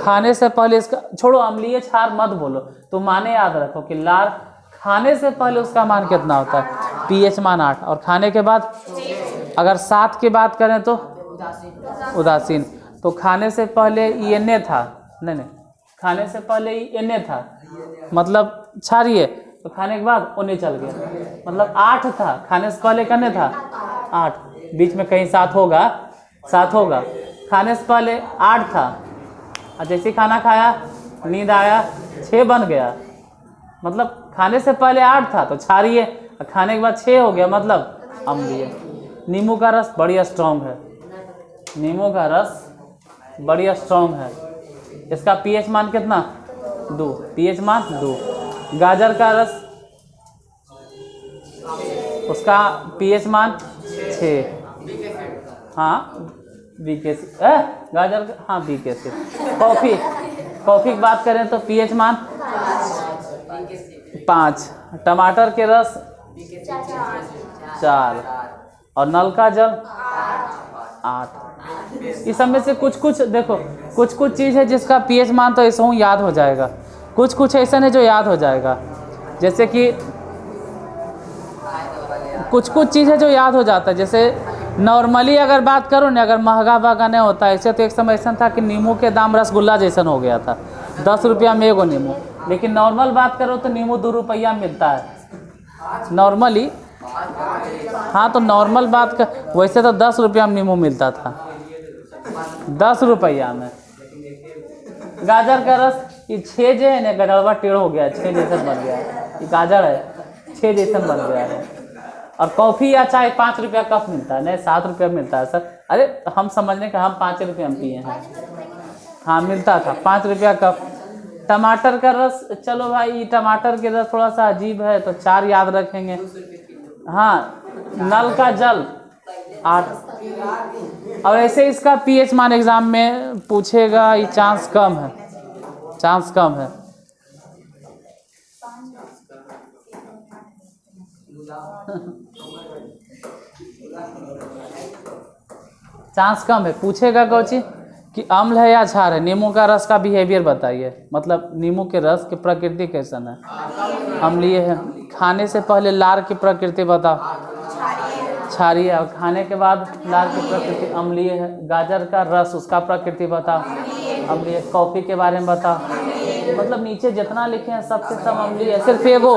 खाने से पहले इसका छोड़ो, अम्लीय क्षार मत बोलो, तो माने याद रखो कि लार खाने से पहले उसका मान कितना होता है, पीएच मान 8, और खाने के बाद अगर 7 की बात करें तो उदासीन। तो खाने से पहले Na था, नहीं खाने से पहले Na था मतलब क्षारीय, तो खाने के बाद ओने चल गया, मतलब 8 था, खाने से पहले कितने था 8, बीच में कहीं 7 होगा, 7 होगा। खाने से पहले 8 था, और जैसे खाना खाया नींद आया 6 बन गया, मतलब खाने से पहले 8 था तो क्षारीय, खाने के बाद 6 हो गया मतलब अम्लीय। नींबू का रस बड़ी स्ट्रॉन्ग है, नींबू का रस बड़ी स्ट्रॉन्ग है, इसका पीएच मान कितना 2, पीएच मान 2। गाजर का रस, उसका पीएच मान 6, हाँ बीकेसी, गाजर का हाँ बीकेसी। कॉफ़ी, कॉफ़ी की बात करें तो पीएच मान 5, टमाटर के रस 4, और नल का जल 8। इस सब में से कुछ कुछ देखो, कुछ कुछ चीज़ है जिसका पीएच मान तो ऐसा ही याद हो जाएगा, कुछ कुछ ऐसा है जो याद हो जाएगा। जैसे कि कुछ कुछ चीज़ है जो याद हो जाता है, जैसे नॉर्मली अगर बात करो ना, अगर महंगा भागा नहीं होता ऐसे, तो एक समय ऐसा था कि नींबू के दाम रसगुल्ला जैसन हो गया था, 10 रुपया में एगो नींबू। लेकिन नॉर्मल बात करो तो नींबू 2 रुपया मिलता है नॉर्मली। हाँ तो नॉर्मल बात का, वैसे तो 10 रुपया में नींबू मिलता था, 10 रुपया में। गाजर का रस, ये 6 जो है ना, गडरवा टेढ़ हो गया, 6 जैसन बन गया है, ये गाजर है 6 जैसन बन गया है। और कॉफ़ी या चाय 5 रुपया कप मिलता है, नहीं 7 रुपया मिलता है सर। अरे हम समझने का, हम 5 रुपया में पिए हैं, हाँ मिलता था 5 रुपया कप। टमाटर का रस, चलो भाई टमाटर के रस थोड़ा सा अजीब है तो 4 याद रखेंगे। हाँ नल का जल 8, और ऐसे इसका पीएच मान एग्जाम में पूछेगा, ये चांस कम है, चांस कम है। चांस कम है, पूछेगा कौची कि अम्ल है या क्षार है। नींबू का रस का बिहेवियर बताइए, मतलब नींबू के रस की प्रकृति कैसन है, अम्लीय है। खाने से पहले लार की प्रकृति बताओ, क्षारीय, और खाने के बाद लार की प्रकृति अम्लीय है। गाजर का रस, उसका प्रकृति बताओ, अम्लीय। कॉफ़ी के बारे में बताओ, मतलब नीचे जितना लिखे हैं सबसे सब अम्लीय है, सिर्फ एगो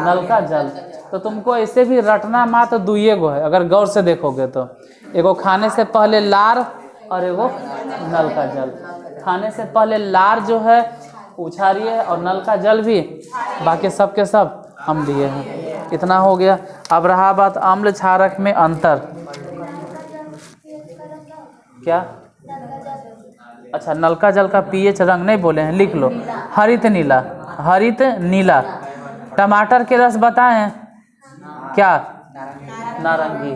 नल का जल। तो तुमको ऐसे भी रटना मात्र 2 गो है, अगर गौर से देखोगे तो, एगो खाने से पहले लार और एगो नल का जल। खाने से पहले लार जो है क्षारीय है, और नल का जल भी, बाकी सब के सब अम्लीय है। इतना हो गया। अब रहा बात अम्ल क्षारक में अंतर, क्या? अच्छा, नलका जल का पीएच रंग नहीं बोले हैं, लिख लो, हरित नीला, हरित नीला, टमाटर के रस बताएं क्या? नारंगी।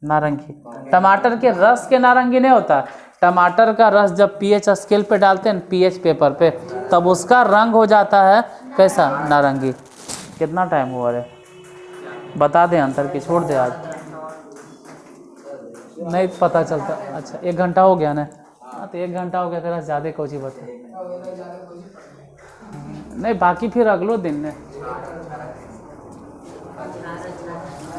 नारंगी। टमाटर के रस के नारंगी नहीं होता। टमाटर का रस जब पीएच स्केल पे डालते हैं, पीएच पेपर पे, तब उसका रंग हो जाता है कैसा? नारंगी। कितना टाइम हुआ रे? बता दें अंतर की, छोड़ दे आज नहीं पता चलता। अच्छा 1 घंटा हो गया ना? हाँ तो 1 घंटा हो गया तेरा, ज़्यादा कोची बता नहीं, बाकी फिर अगलो दिन ने।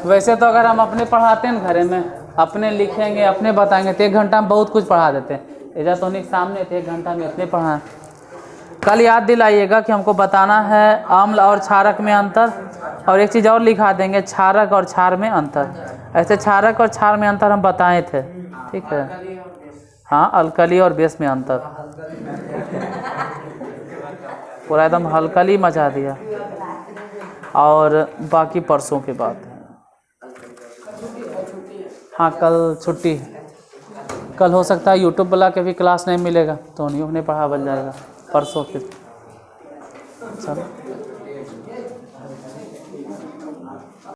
वैसे तो अगर हम अपने पढ़ाते हैं घरे में, अपने लिखेंगे, अपने बताएंगे तो 1 घंटा में बहुत कुछ पढ़ा देते हैं। एजा तो नहीं सामने थे, 1 घंटा में इतने पढ़ाएं। कल याद दिलाइएगा कि हमको बताना है आम्ल और क्षारक में अंतर, और एक चीज़ और लिखा देंगे, क्षारक और क्षार में अंतर। ऐसे क्षारक और क्षार में अंतर हम बताए थे, ठीक है? हाँ, अल्कली और बेस में अंतर। पूरा एकदम हल्कली मचा दिया। और बाकी परसों के बाद। हाँ कल छुट्टी है। कल हो सकता है यूट्यूब वाला के भी क्लास नहीं मिलेगा, तो नहीं पढ़ा बन जाएगा। परसों फिर चलो।